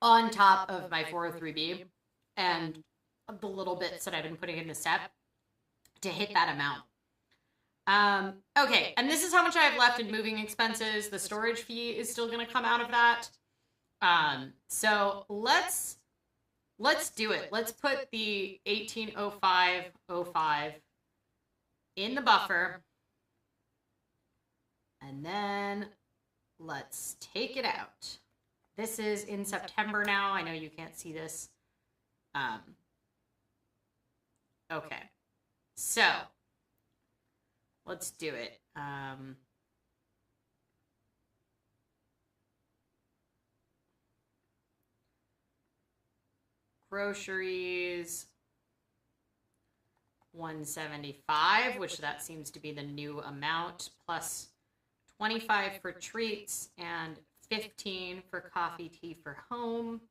on top of my 403B and the little bits that I've been putting in the SEP to hit that amount. Okay, and this is how much I have left in moving expenses. The storage fee is still going to come out of that. So let's do it. Let's put the 1805.05 in the buffer. And then let's take it out. This is in September now. I know you can't see this. Okay. So let's do it. Groceries, $175, which that seems to be the new amount, plus $25 for treats and $15 for coffee, tea for home.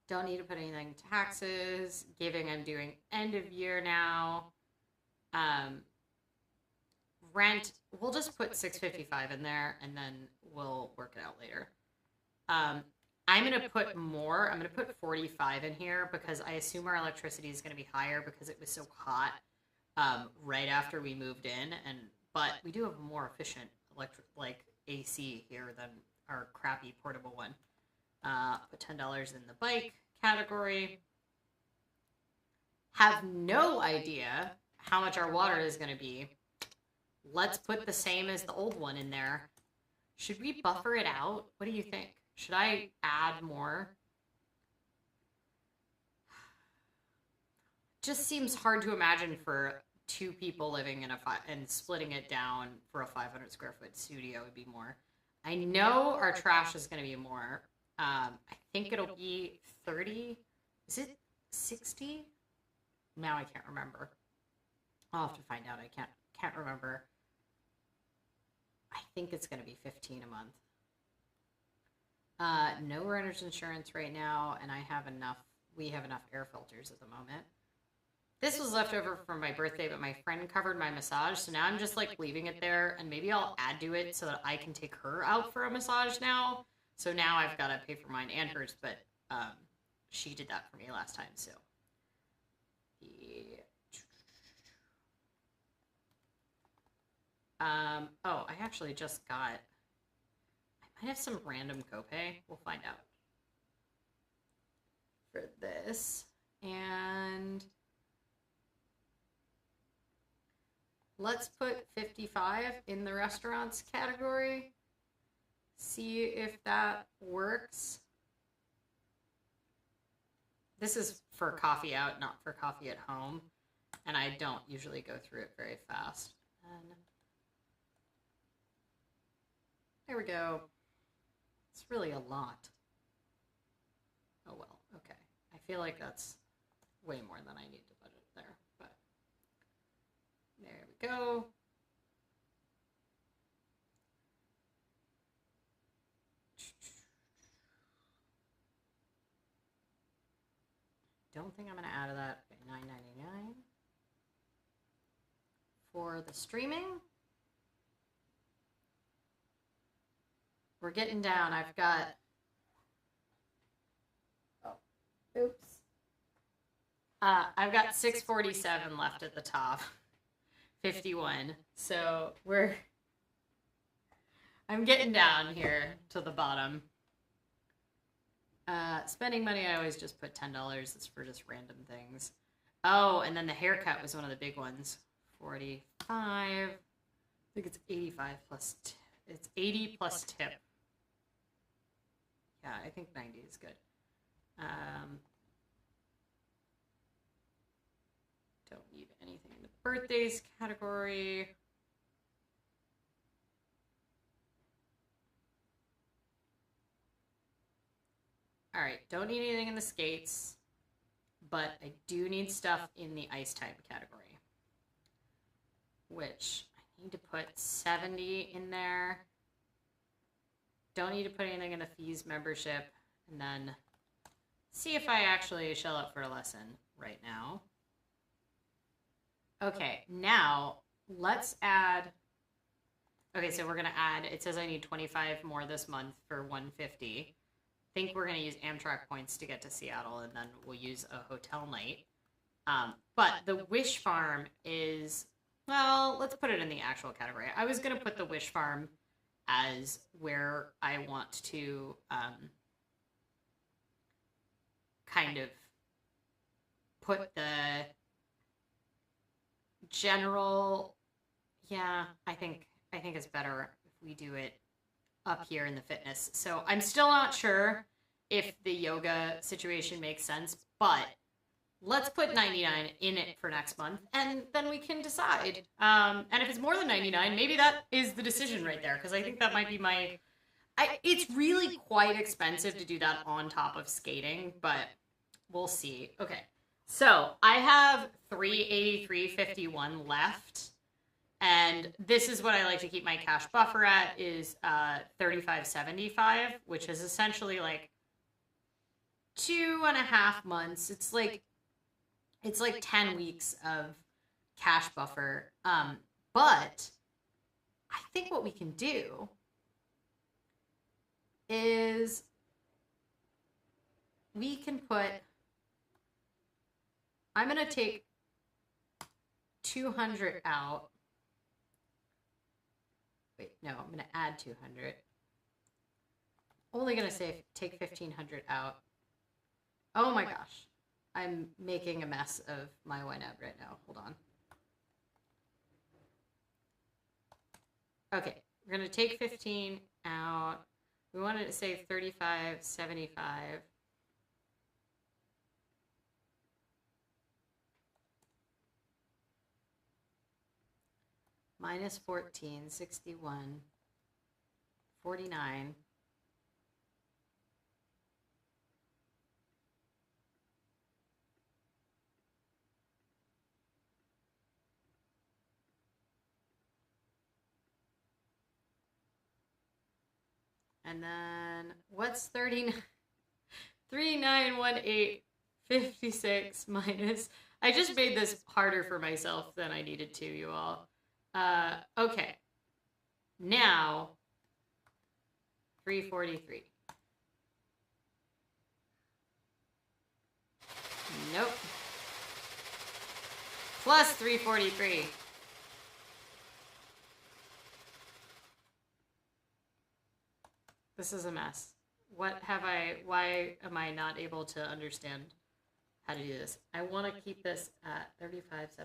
Don't need to put anything taxes. Giving, I'm doing end of year now. Rent, we'll just put $655 in there and then we'll work it out later. I'm going to put more. I'm going to put $45 in here because I assume our electricity is going to be higher because it was so hot right after we moved in. But we do have more efficient AC here than our crappy portable one. Put $10 in the bike category. Have no idea how much our water is going to be. Let's put the same as the old one in there. Should we buffer it out? What do you think? Should I add more? Just seems hard to imagine for 2 people living in and splitting it down for a 500 square foot studio would be more. I know our trash is going to be more. I think it'll be 30. Is it 60? Now I can't remember. I'll have to find out. I can't remember. I think it's going to be 15 a month. No renter's insurance right now, and we have enough air filters at the moment. This was left over from my birthday, but my friend covered my massage, so now I'm just like leaving it there, and maybe I'll add to it so that I can take her out for a massage now. So now I've got to pay for mine and hers, but she did that for me last time, so. Oh, I actually just got, I might have some random copay. We'll find out. For this, and let's put 55 in the restaurants category. See if that works. This is for coffee out, not for coffee at home. And I don't usually go through it very fast. And there we go. It's really a lot. Oh well, okay. I feel like that's way more than I need to budget there, but there we go. Don't think I'm gonna add to that. Okay, $9.99 for the streaming. We're getting down. I've got, oops. I've got 647 left at the top. 51. So I'm getting down here to the bottom. Spending money, I always just put $10. It's for just random things. Oh, and then the haircut was one of the big ones. 45. I think it's 85 plus, it's 80 plus tip. Yeah, I think 90 is good. Don't need anything in the birthdays category. All right, don't need anything in the skates, but I do need stuff in the ice time category, which I need to put 70 in there. Don't need to put anything in the fees membership, and then see if I actually shell up for a lesson right now. Okay, now let's add, okay, so we're gonna add, it says I need 25 more this month for 150. I think we're gonna use Amtrak points to get to Seattle, and then we'll use a hotel night. But the Wish Farm is, well, let's put it in the actual category. I was gonna put the Wish Farm as where I want to kind of put the general, yeah, I think it's better if we do it up here in the fitness. So I'm still not sure if the yoga situation makes sense, but let's put 99 in it for next month, and then we can decide. And if it's more than 99, maybe that is the decision right there, because I think that might be my, it's really quite expensive to do that on top of skating, but we'll see. Okay, so I have 383.51 left, and this is what I like to keep my cash buffer at, is 35.75, which is essentially like 2.5 months. It's like 10 weeks of cash buffer. But I think what we can do is we can put, I'm going to take 200 out wait, no, I'm going to add 200. Only going to say take 1,500 out. Oh my gosh. I'm making a mess of my YNAB right now. Hold on. Okay, we're going to take 15 out. We wanted to say 35.75. Minus 14, 61, 49. And then what's 39? 391856 minus. I just made this harder for myself than I needed to, you all. Okay. Now 343. Nope. Plus 343. This is a mess. Why am I not able to understand how to do this? I want to keep this at 35.75.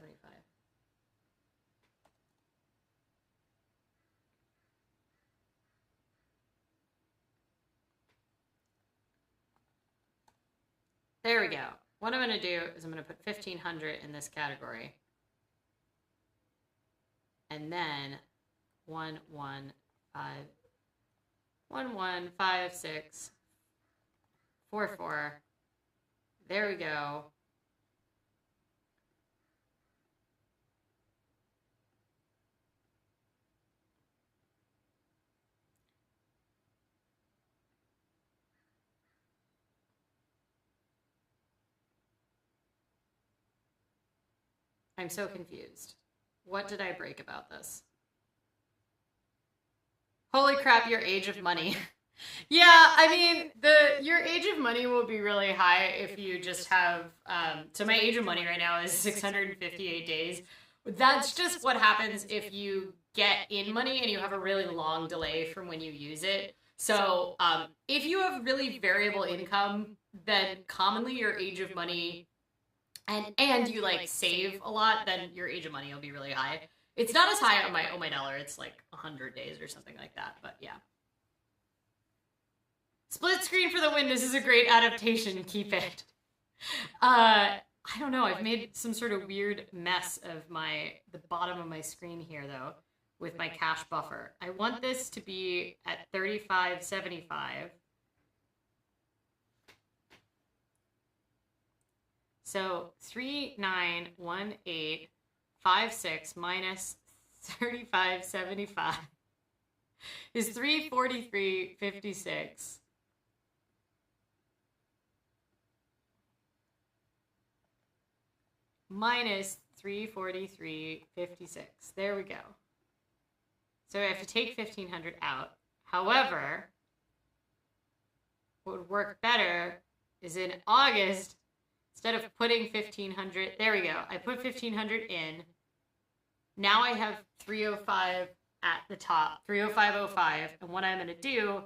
There we go. What I'm going to do is I'm going to put 1,500 in this category. And then 115644. There we go. I'm so confused. What did I break about this? Holy crap, your age of money. Yeah, I mean, your age of money will be really high if you just have, so my age of money right now is 658 days. That's just what happens if you get in money and you have a really long delay from when you use it. So if you have really variable income, then commonly your age of money, and you like save a lot, then your age of money will be really high. It's not as high on my Oh My Dollar. It's like 100 days or something like that, but yeah. Split screen for the win. This is a great adaptation. Keep it. I don't know. I've made some sort of weird mess of the bottom of my screen here, though, with my cache buffer. I want this to be at 35.75. So 391856 minus 35.75 is 343.56. Minus 343.56. There we go. So I have to take 1,500 out. However, what would work better is in August, instead of putting 1,500, there we go. I put 1,500 in. Now I have 305 at the top, 305.05. And what I'm going to do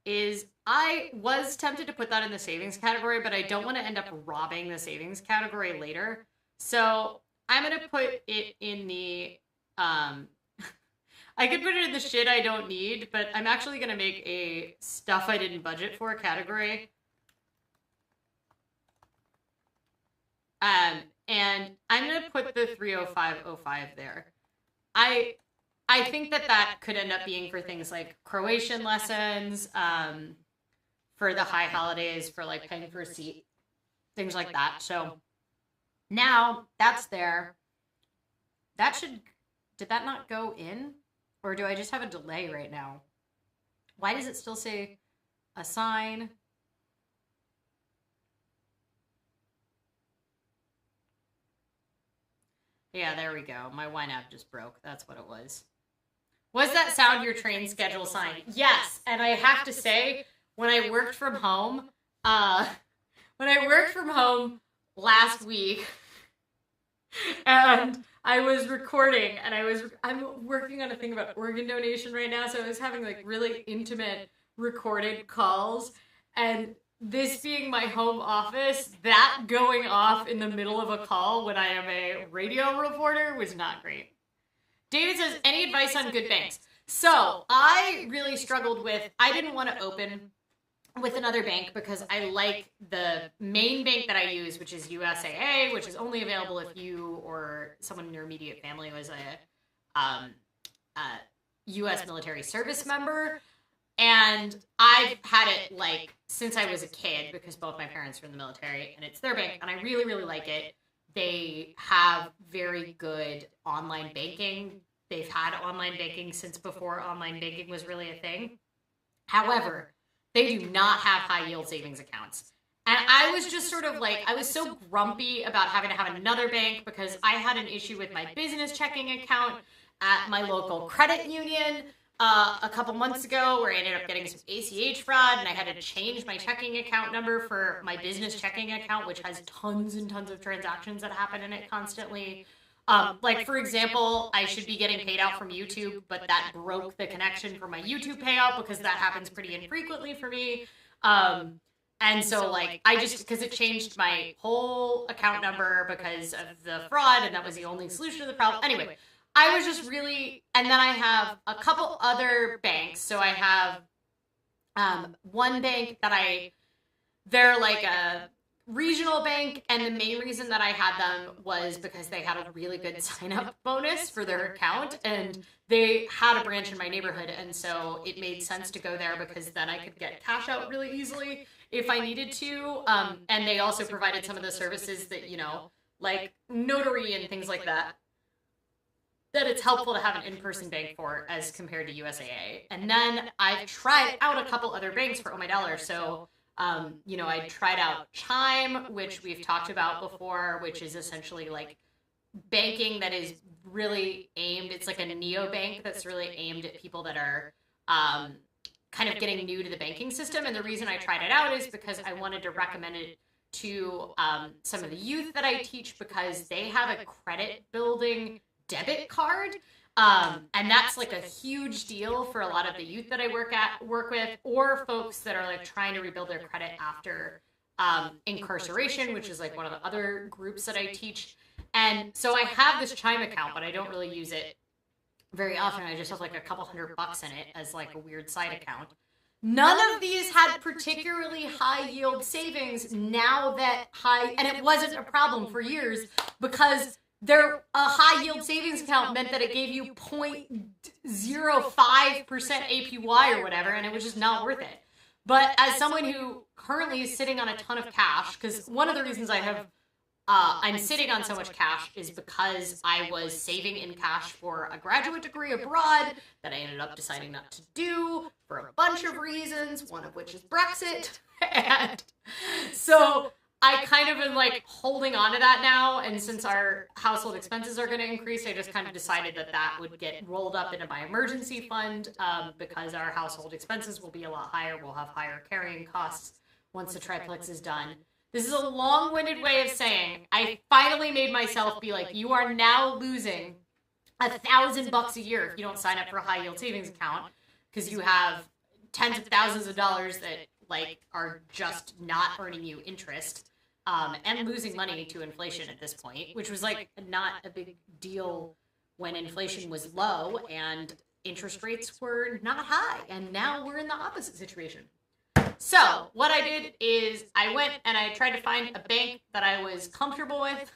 is I was tempted to put that in the savings category, but I don't want to end up robbing the savings category later. So I'm going to put it in the, I could put it in the shit I don't need, but I'm actually going to make a stuff I didn't budget for category. And I'm going to put the 305.05 there. I think that could end up being for things like Croatian lessons, for the high holidays, for like paying for a seat, things like that. So now that's there. Did that not go in? Or do I just have a delay right now? Why does it still say assign? Yeah, there we go. My YNAB just broke. That's what it was. Was that sound your train schedule sign? Yes, and I have to say, when I worked from home last week, And I was recording, and I'm working on a thing about organ donation right now, so I was having like really intimate recorded calls, and this being my home office, that going off in the middle of a call when I am a radio reporter was not great. David says, any advice on good banks? So I really struggled with, I didn't want to open with another bank because I like the main bank that I use, which is USAA, which is only available if you or someone in your immediate family was a U.S. military service member. And I've had it like since I was a kid because both my parents were in the military, and it's their bank, and I really, really like it. They have very good online banking. They've had online banking since before online banking was really a thing. However, they do not have high yield savings accounts. And I was just sort of like, I was so grumpy about having to have another bank because I had an issue with my business checking account at my local credit union a couple months ago where I ended up getting some ACH fraud, and I had to change my checking account number for my business checking account, which has tons and tons of transactions that happen in it constantly. Like, for example, I should be getting paid out from YouTube, but that broke the connection for my YouTube payout because that happens pretty infrequently for me. And so, like, I just, because it changed my whole account number because of the fraud, and that was the only solution to the problem. Anyway, I was just really, and then I have a couple other banks. So I have one bank that they're like a regional bank, and the main reason that I had them was because they had a really good sign-up bonus for their account, and they had a branch in my neighborhood, and so it made sense to go there because then I could get cash out really easily if I needed to, and they also provided some of the services that, you know, like notary and things like that it's helpful to have an in-person bank for as compared to USAA. And then I've tried out a couple other banks for Oh My Dollar, so you know, I tried out Chime, which we've talked about before, which is essentially like banking that is really aimed, it's like a neobank that's really aimed at people that are kind of getting new to the banking system. And the reason I tried it out is because I wanted to recommend it to some of the youth that I teach because they have a credit building debit card. And that's like a huge deal for a lot of the youth that I work with, or folks that are like trying to rebuild their credit after incarceration, which is like one of the other groups that I teach. And so I have this Chime account, but I don't really use it very often. I just have like a couple $100 in it as like a weird side account. None of these had particularly high yield savings now that and it wasn't a problem for years because a high yield savings account meant that it gave you 0.05% APY or whatever, and it was just not worth it. But as someone who currently is sitting on a ton of cash, because one of the reasons I'm sitting on so much cash is because I was saving in cash for a graduate degree abroad that I ended up deciding not to do for a bunch of reasons, one of which is Brexit. And so I kind of am like holding on to that now, and since our household expenses are going to increase, I just kind of decided that would get rolled up into my emergency fund because our household expenses will be a lot higher. We'll have higher carrying costs once the triplex is done. This is a long-winded way of saying I finally made myself be like, you are now losing $1,000 a year if you don't sign up for a high yield savings account because you have tens of thousands of dollars that like are just not earning you interest. And losing money to inflation at this point, which was like not a big deal when inflation was low and interest rates were not high. And now we're in the opposite situation. So what I did is I went and I tried to find a bank that I was comfortable with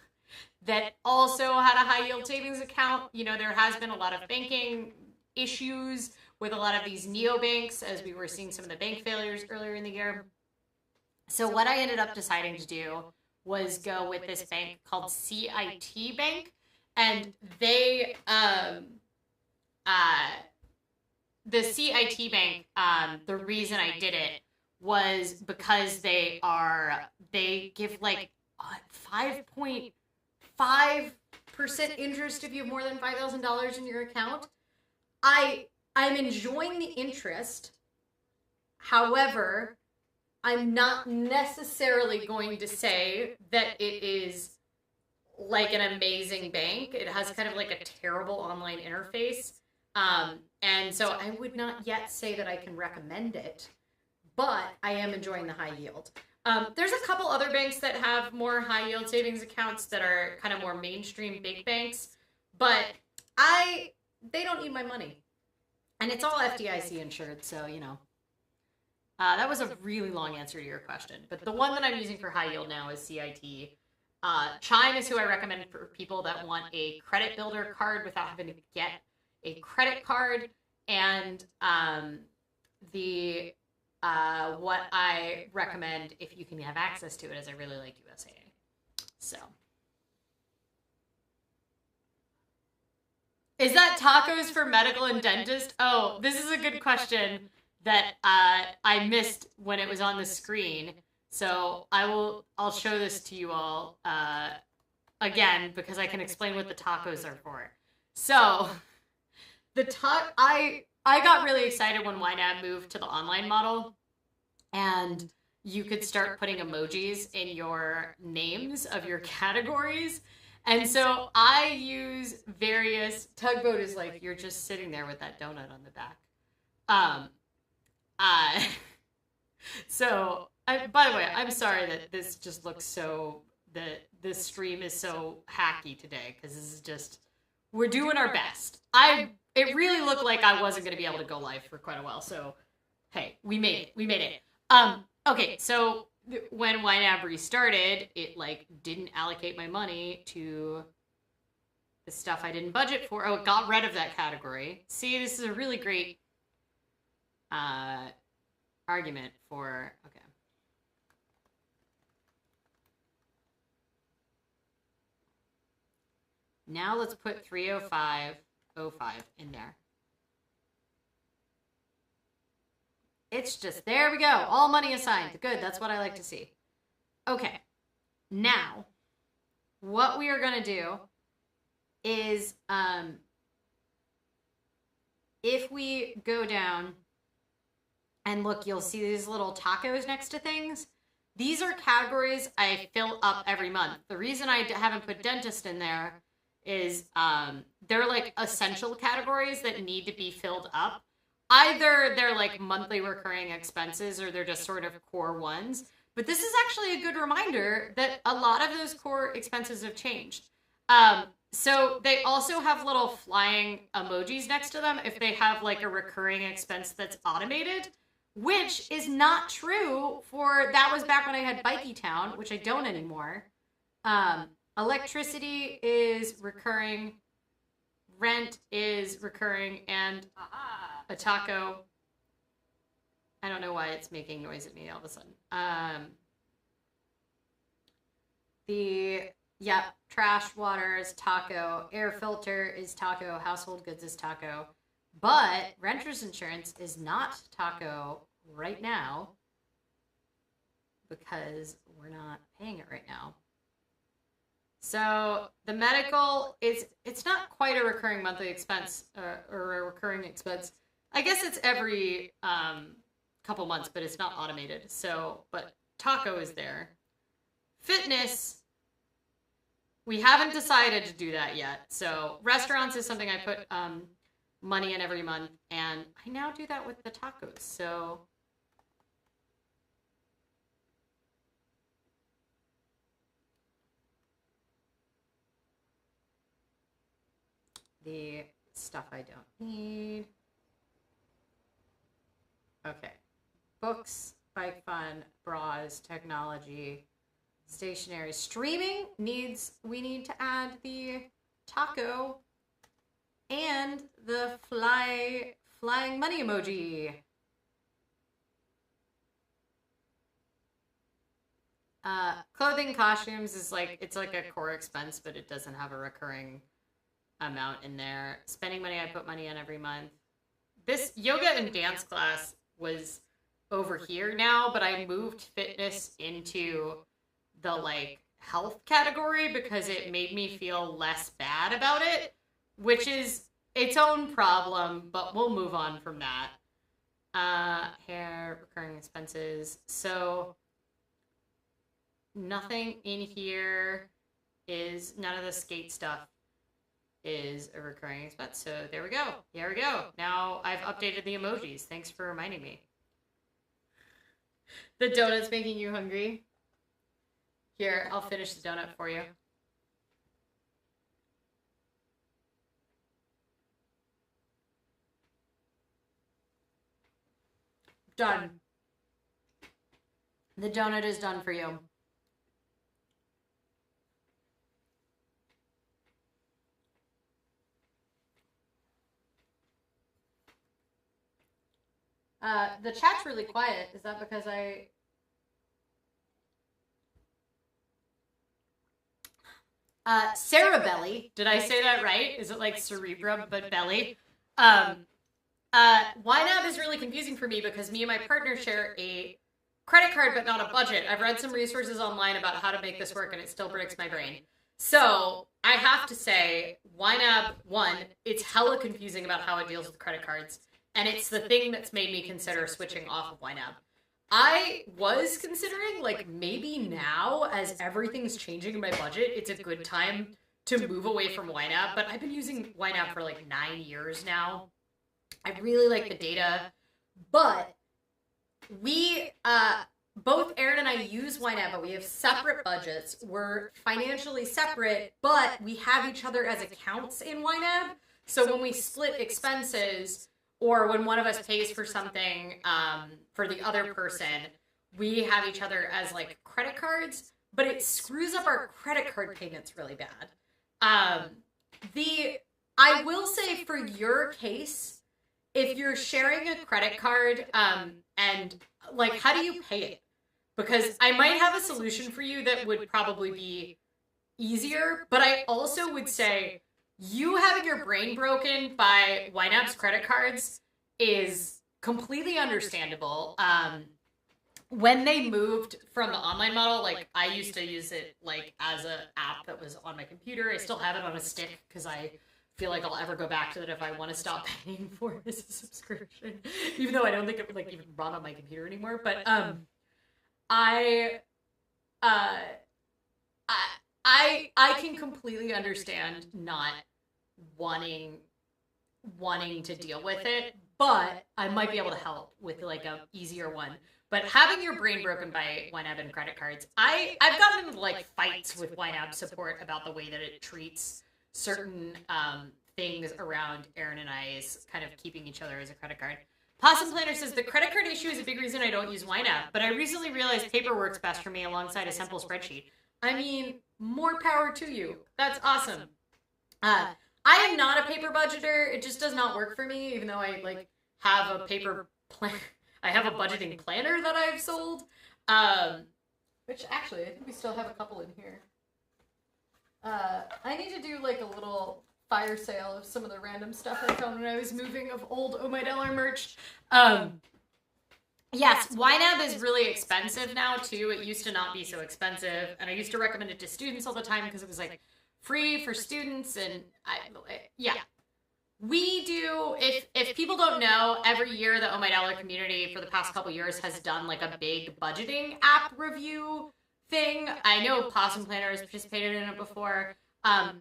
that also had a high yield savings account. You know, there has been a lot of banking issues with a lot of these neobanks as we were seeing some of the bank failures earlier in the year. So what I ended up deciding to do was go with this bank called CIT Bank, and they, the CIT Bank, the reason I did it was because they give like 5.5% interest if you have more than $5,000 in your account. I'm enjoying the interest, however, I'm not necessarily going to say that it is like an amazing bank. It has kind of like a terrible online interface. And so I would not yet say that I can recommend it, but I am enjoying the high yield. There's a couple other banks that have more high yield savings accounts that are kind of more mainstream big banks, but they don't need my money. And it's all FDIC insured, so, you know. That was a really long answer to your question, but the one that I'm using for high yield now is CIT. Chime is who I recommend for people that want a credit builder card without having to get a credit card. And what I recommend if you can have access to it is I really like USAA. So. Is that tacos for medical and dentist? Oh, this is a good question that I missed when it was on the screen. So I'll show this to you all again because I can explain what the tacos are for. So I got really excited when YNAB moved to the online model, and you could start putting emojis in your names of your categories. And so I use various, tugboat is like, you're just sitting there with that donut on the back. By the way, I'm sorry that this just looks so, that this stream is so hacky today, because this is just, we're doing our best. It really looked like I wasn't going to be able to go live for quite a while, so hey, we made it. Okay, so when YNAB restarted, it like didn't allocate my money to the stuff I didn't budget for. Oh, it got rid of that category. See, this is a really great argument for, okay. Now let's put 305.05 in there. It's just, there we go. All money assigned. Good, that's what I like to see. Okay, now, what we are going to do is, if we go down and look, you'll see these little tacos next to things. These are categories I fill up every month. The reason I haven't put dentist in there is they're like essential categories that need to be filled up. Either they're like monthly recurring expenses or they're just sort of core ones. But this is actually a good reminder that a lot of those core expenses have changed. So they also have little flying emojis next to them if they have like a recurring expense that's automated, which is not true for, that was back when I had Bikey Town, which I don't anymore. Electricity is recurring, rent is recurring, and a taco. I don't know why it's making noise at me all of a sudden. Trash, water is taco, air filter is taco, household goods is taco, but renter's insurance is not taco right now because we're not paying it right now. So the medical it's not quite a recurring monthly expense or a recurring expense. I guess it's every couple months, but it's not automated. So, but taco is there. Fitness, we haven't decided to do that yet. So restaurants is something I put money in every month, and I now do that with the tacos. So the stuff I don't need. Okay. Books, bike fun, bras, technology, stationery. Streaming needs, we need to add the taco and the flying money emoji. Clothing, costumes is like, it's like a core expense, but it doesn't have a recurring amount in there. Spending money, I put money in every month. This yoga and dance class was over here now, but I moved fitness into the like health category because it made me feel less bad about it, which is its own problem, but we'll move on from that. Hair, recurring expenses. So nothing in here. none of the skate stuff is a recurring expense. So there we go. Here we go. Now I've updated the emojis. Thanks for reminding me. The donut's making you hungry. Here, I'll finish the donut for you. Done. The donut is done for you. The chat's really quiet. Is that because Sarah Belly. Did I say that right? Is it like cerebrum but belly? YNAB is really confusing for me because me and my partner share a credit card but not a budget. I've read some resources online about how to make this work and it still breaks my brain. So I have to say, YNAB, one, it's hella confusing about how it deals with credit cards. And it's the thing that's made me consider switching off of YNAB. I was considering, like, maybe now, as everything's changing in my budget, it's a good time to move away from YNAB. But I've been using YNAB for, like, 9 years now. I really like the data. But we, both Aaron and I use YNAB, but we have separate budgets. We're financially separate, but we have each other as accounts in YNAB. So when we split expenses, or when one of us pays for something for the other person, we have each other as, like, credit cards, but it screws up our credit card payments really bad. I will say for your case, if you're sharing a credit card, and, like, how do you pay it? Because I might have a solution for you that would probably be easier, but I also would say, you having your brain broken by YNAB's credit cards is completely understandable. When they moved from the online model, like, I used to use it, like, as an app that was on my computer. I still have it on a stick because I feel like I'll ever go back to it if I want to stop paying for it as a subscription, even though I don't think it would, like, even run on my computer anymore. But I can completely understand not wanting to deal with it, but I might be able to help with, like, a easier one. But having your brain broken by YNAB and credit cards, I've gotten into, like, fights with YNAB support about the way that it treats certain things around Aaron and I's kind of keeping each other as a credit card. Possum Planner says, the credit card issue is a big reason I don't use YNAB, but I recently realized paper works best for me alongside a simple spreadsheet. I mean, more power to you. That's awesome. I am not a paper budgeter. It just does not work for me, even though I, like, have a paper plan. I have a budgeting planner that I've sold. Which, actually, I think we still have a couple in here. I need to do, like, a little fire sale of some of the random stuff I found when I was moving of old Oh My Dollar merch. Yes, YNAB is really expensive now, too. It used to not be so expensive, and I used to recommend it to students all the time because it was, like, free for students, and yeah. We do, if people don't know, every year the Oh My Dollar community for the past couple years has done, like, a big budgeting app review thing. I know Possum Planner has participated in it before.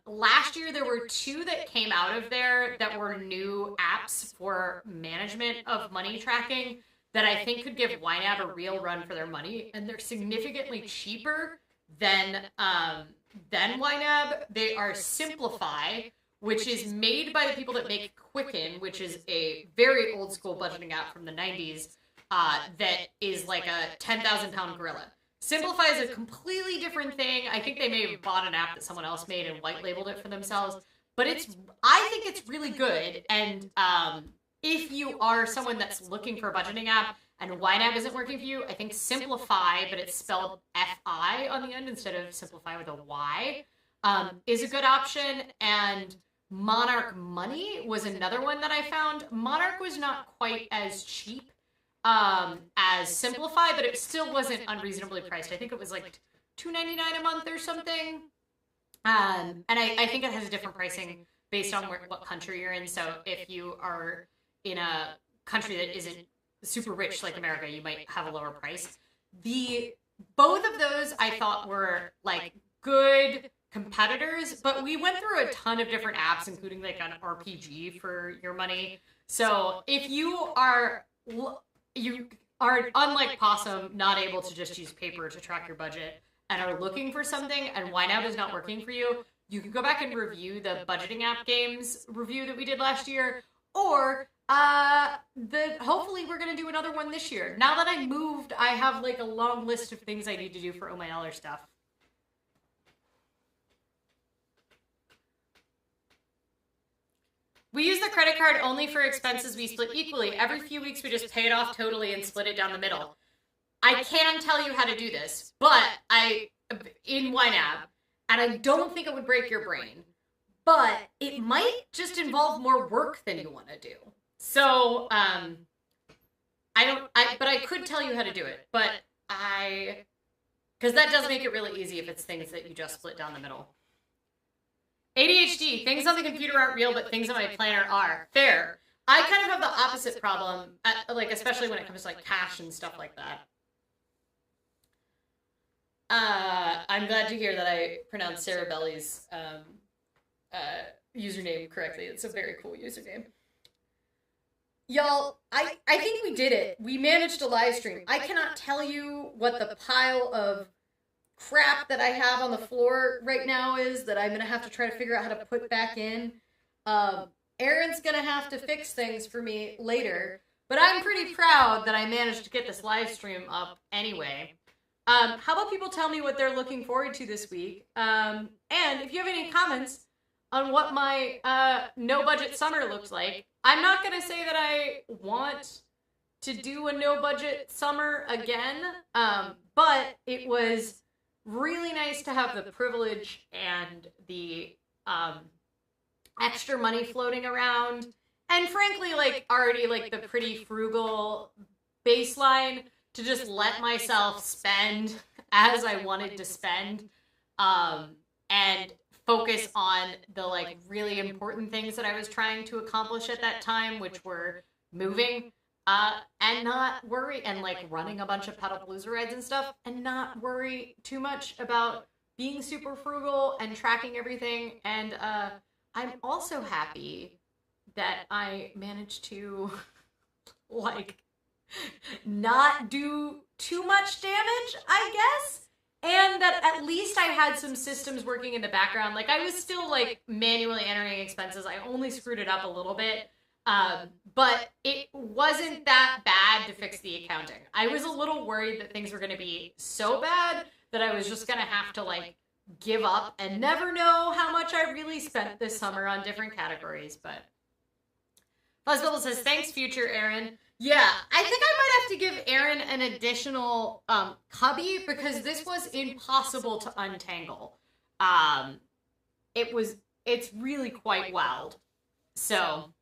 Last year there were 2 that came out of there that were new apps for management of money tracking that I think could give YNAB a real run for their money, and they're significantly cheaper than YNAB. They are Simplify, which is made by the people that make Quicken, which is a very old school budgeting app from the 90s that is like a 10,000-pound gorilla. Simplify is a completely different thing. I think they may have bought an app that someone else made and white labeled it for themselves, but I think it's really good. And if you are someone that's looking for a budgeting app and YNAB isn't working for you, I think Simplify, but it's spelled F-I on the end instead of Simplify with a Y, is a good option. And Monarch Money was another one that I found. Monarch was not quite as cheap as Simplify, but it still wasn't unreasonably priced. I think it was like $2.99 a month or something. And I think it has a different pricing based on what country you're in. So if you are in a country that isn't super rich like America, you might have a lower price. Both of those I thought were, like, good competitors, but we went through a ton of different apps, including like an RPG for your money. So if you are unlike Possum, not able to just use paper to track your budget and are looking for something and YNAB is not working for you, you can go back and review the budgeting app games review that we did last year, or hopefully we're gonna do another one this year. Now that I moved, I have like a long list of things I need to do for Oh My Dollar stuff. We use the credit card only for expenses we split equally. Every few weeks we just pay it off totally and split it down the middle. I can tell you how to do this, but in YNAB, and I don't think it would break your brain, but it might just involve more work than you want to do. So, but I could tell you how to do it, but because that does make it really easy if it's things that you just split down the middle. ADHD, things on the computer aren't real, but things on my planner are. Fair. I kind of have the opposite problem, like especially when it comes to like cash and stuff like that. I'm glad to hear that I pronounced Sarah Belly's username correctly. It's a very cool username. Y'all, I think we did it. We managed to live stream. I cannot tell you what the pile of crap that I have on the floor right now is that I'm going to have to try to figure out how to put back in. Aaron's going to have to fix things for me later, but I'm pretty proud that I managed to get this live stream up anyway. How about people tell me what they're looking forward to this week? And if you have any comments on what my no-budget summer looks like, I'm not going to say that I want to do a no-budget summer again, but it was really nice to have the privilege and the extra money floating around, and frankly, like already like the pretty frugal baseline to just let myself spend as I wanted to spend, and focus on the like really important things that I was trying to accomplish at that time, which were moving. And not worry, and like running a bunch of pedalpalooza rides and stuff, and not worry too much about being super frugal and tracking everything. And I'm also happy that I managed to like not do too much damage, I guess, and that at least I had some systems working in the background. Like I was still like manually entering expenses. I only screwed it up a little bit. But it wasn't that bad to fix the accounting. I was a little worried that things were going to be so bad that I was just going to have to like give up and never know how much I really spent this summer on different categories. But Fuzzbubble says, thanks, future Aaron. Yeah, I think I might have to give Aaron an additional cubby because this was impossible to untangle. It's really quite wild. So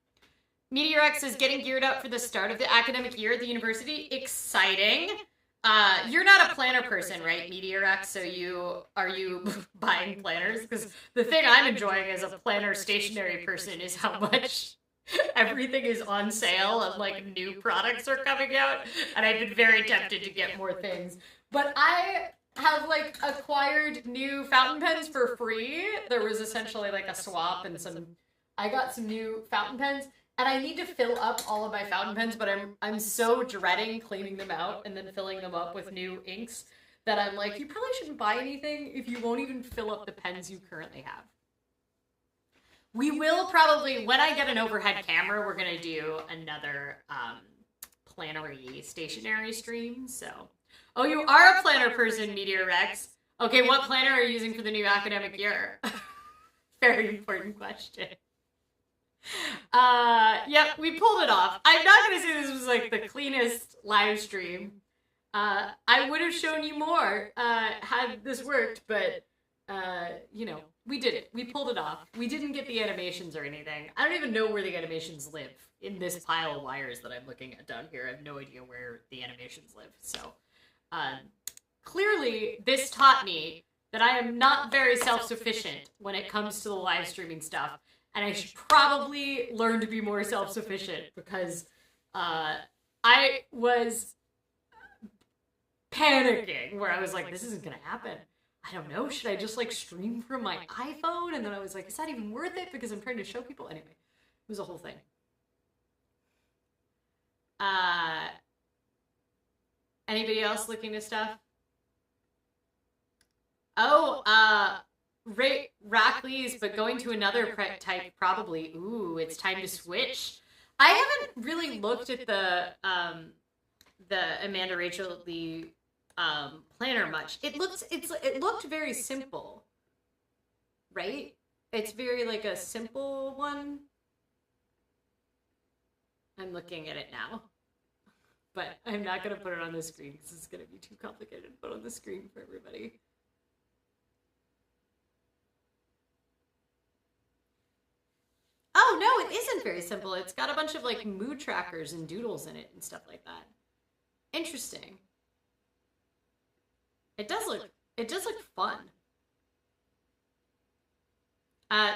Meteorex is getting geared up for the start of the academic year at the university. Exciting. You're not a planner person, right, Meteorex? So are you buying planners? Because the thing I'm enjoying as a planner stationary person is how much everything is on sale and like new products are coming out. And I've been very tempted to get more things. But I have like acquired new fountain pens for free. There was essentially like a swap and I got some new fountain pens. And I need to fill up all of my fountain pens, but I'm so dreading cleaning them out and then filling them up with new inks that I'm like, you probably shouldn't buy anything if you won't even fill up the pens you currently have. We will probably, when I get an overhead camera, we're going to do another planner-y stationary stream. So, oh, you are a planner person, Meteor Rex. Okay, what planner are you using for the new academic year? Very important question. Yep, we pulled it off. I'm not gonna say this was like the cleanest live stream. I would have shown you more had this worked, but you know, we did it. We pulled it off. We didn't get the animations or anything. I don't even know where the animations live in this pile of wires that I'm looking at down here. I have no idea where the animations live. So clearly this taught me that I am not very self-sufficient when it comes to the live streaming stuff. And I should probably learn to be more self-sufficient because I was panicking where I was like, this isn't going to happen. I don't know, should I just like stream from my iPhone? And then I was like, is that even worth it? Because I'm trying to show people. Anyway, it was a whole thing. Anybody else looking to stuff? Oh, Rackley's, but going to another type probably. Ooh, it's time to switch. I haven't really looked at the Amanda Rachel Lee planner much. It looked very simple, right? It's very like a simple one. I'm looking at it now, but I'm not gonna put it on the screen because it's gonna be too complicated to put on the screen for everybody. Oh no, it isn't very simple. It's got a bunch of like mood trackers and doodles in it and stuff like that. Interesting. It does look fun.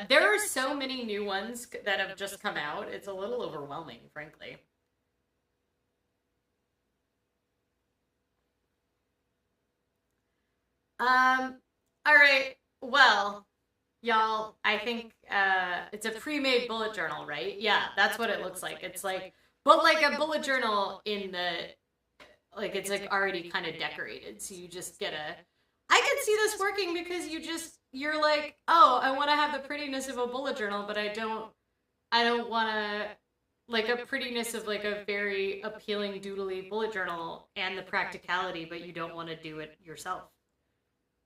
There are so many new ones that have just come out. It's a little overwhelming, frankly. All right. Well, y'all, I think it's a pre-made bullet journal, right? Yeah, that's what it looks like. It's like, but like a bullet journal in the, like it's like already kind of decorated. So you just get a, I can see this working because you're like, oh, I want to have the prettiness of a bullet journal, but I don't want to, like a prettiness of like a very appealing doodly bullet journal and the practicality, but you don't want to do it yourself.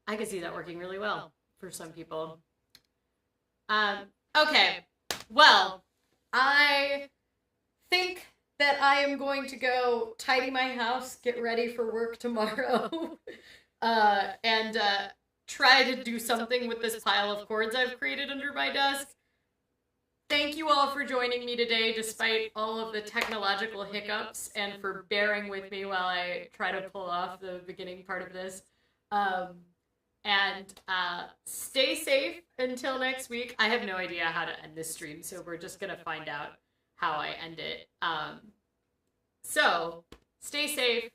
I can see that working really well for some people. Okay, well, I think that I am going to go tidy my house, get ready for work tomorrow, and try to do something with this pile of cords I've created under my desk. Thank you all for joining me today, despite all of the technological hiccups, and for bearing with me while I try to pull off the beginning part of this. And stay safe until next week. I have no idea how to end this stream, so we're just going to find out how I end it. So, stay safe.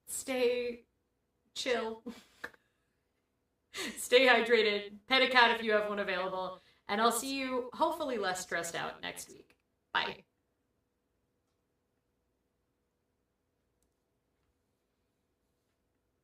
Stay chill. Stay hydrated. Pet a cat if you have one available. And I'll see you, hopefully less stressed out, next week. Bye.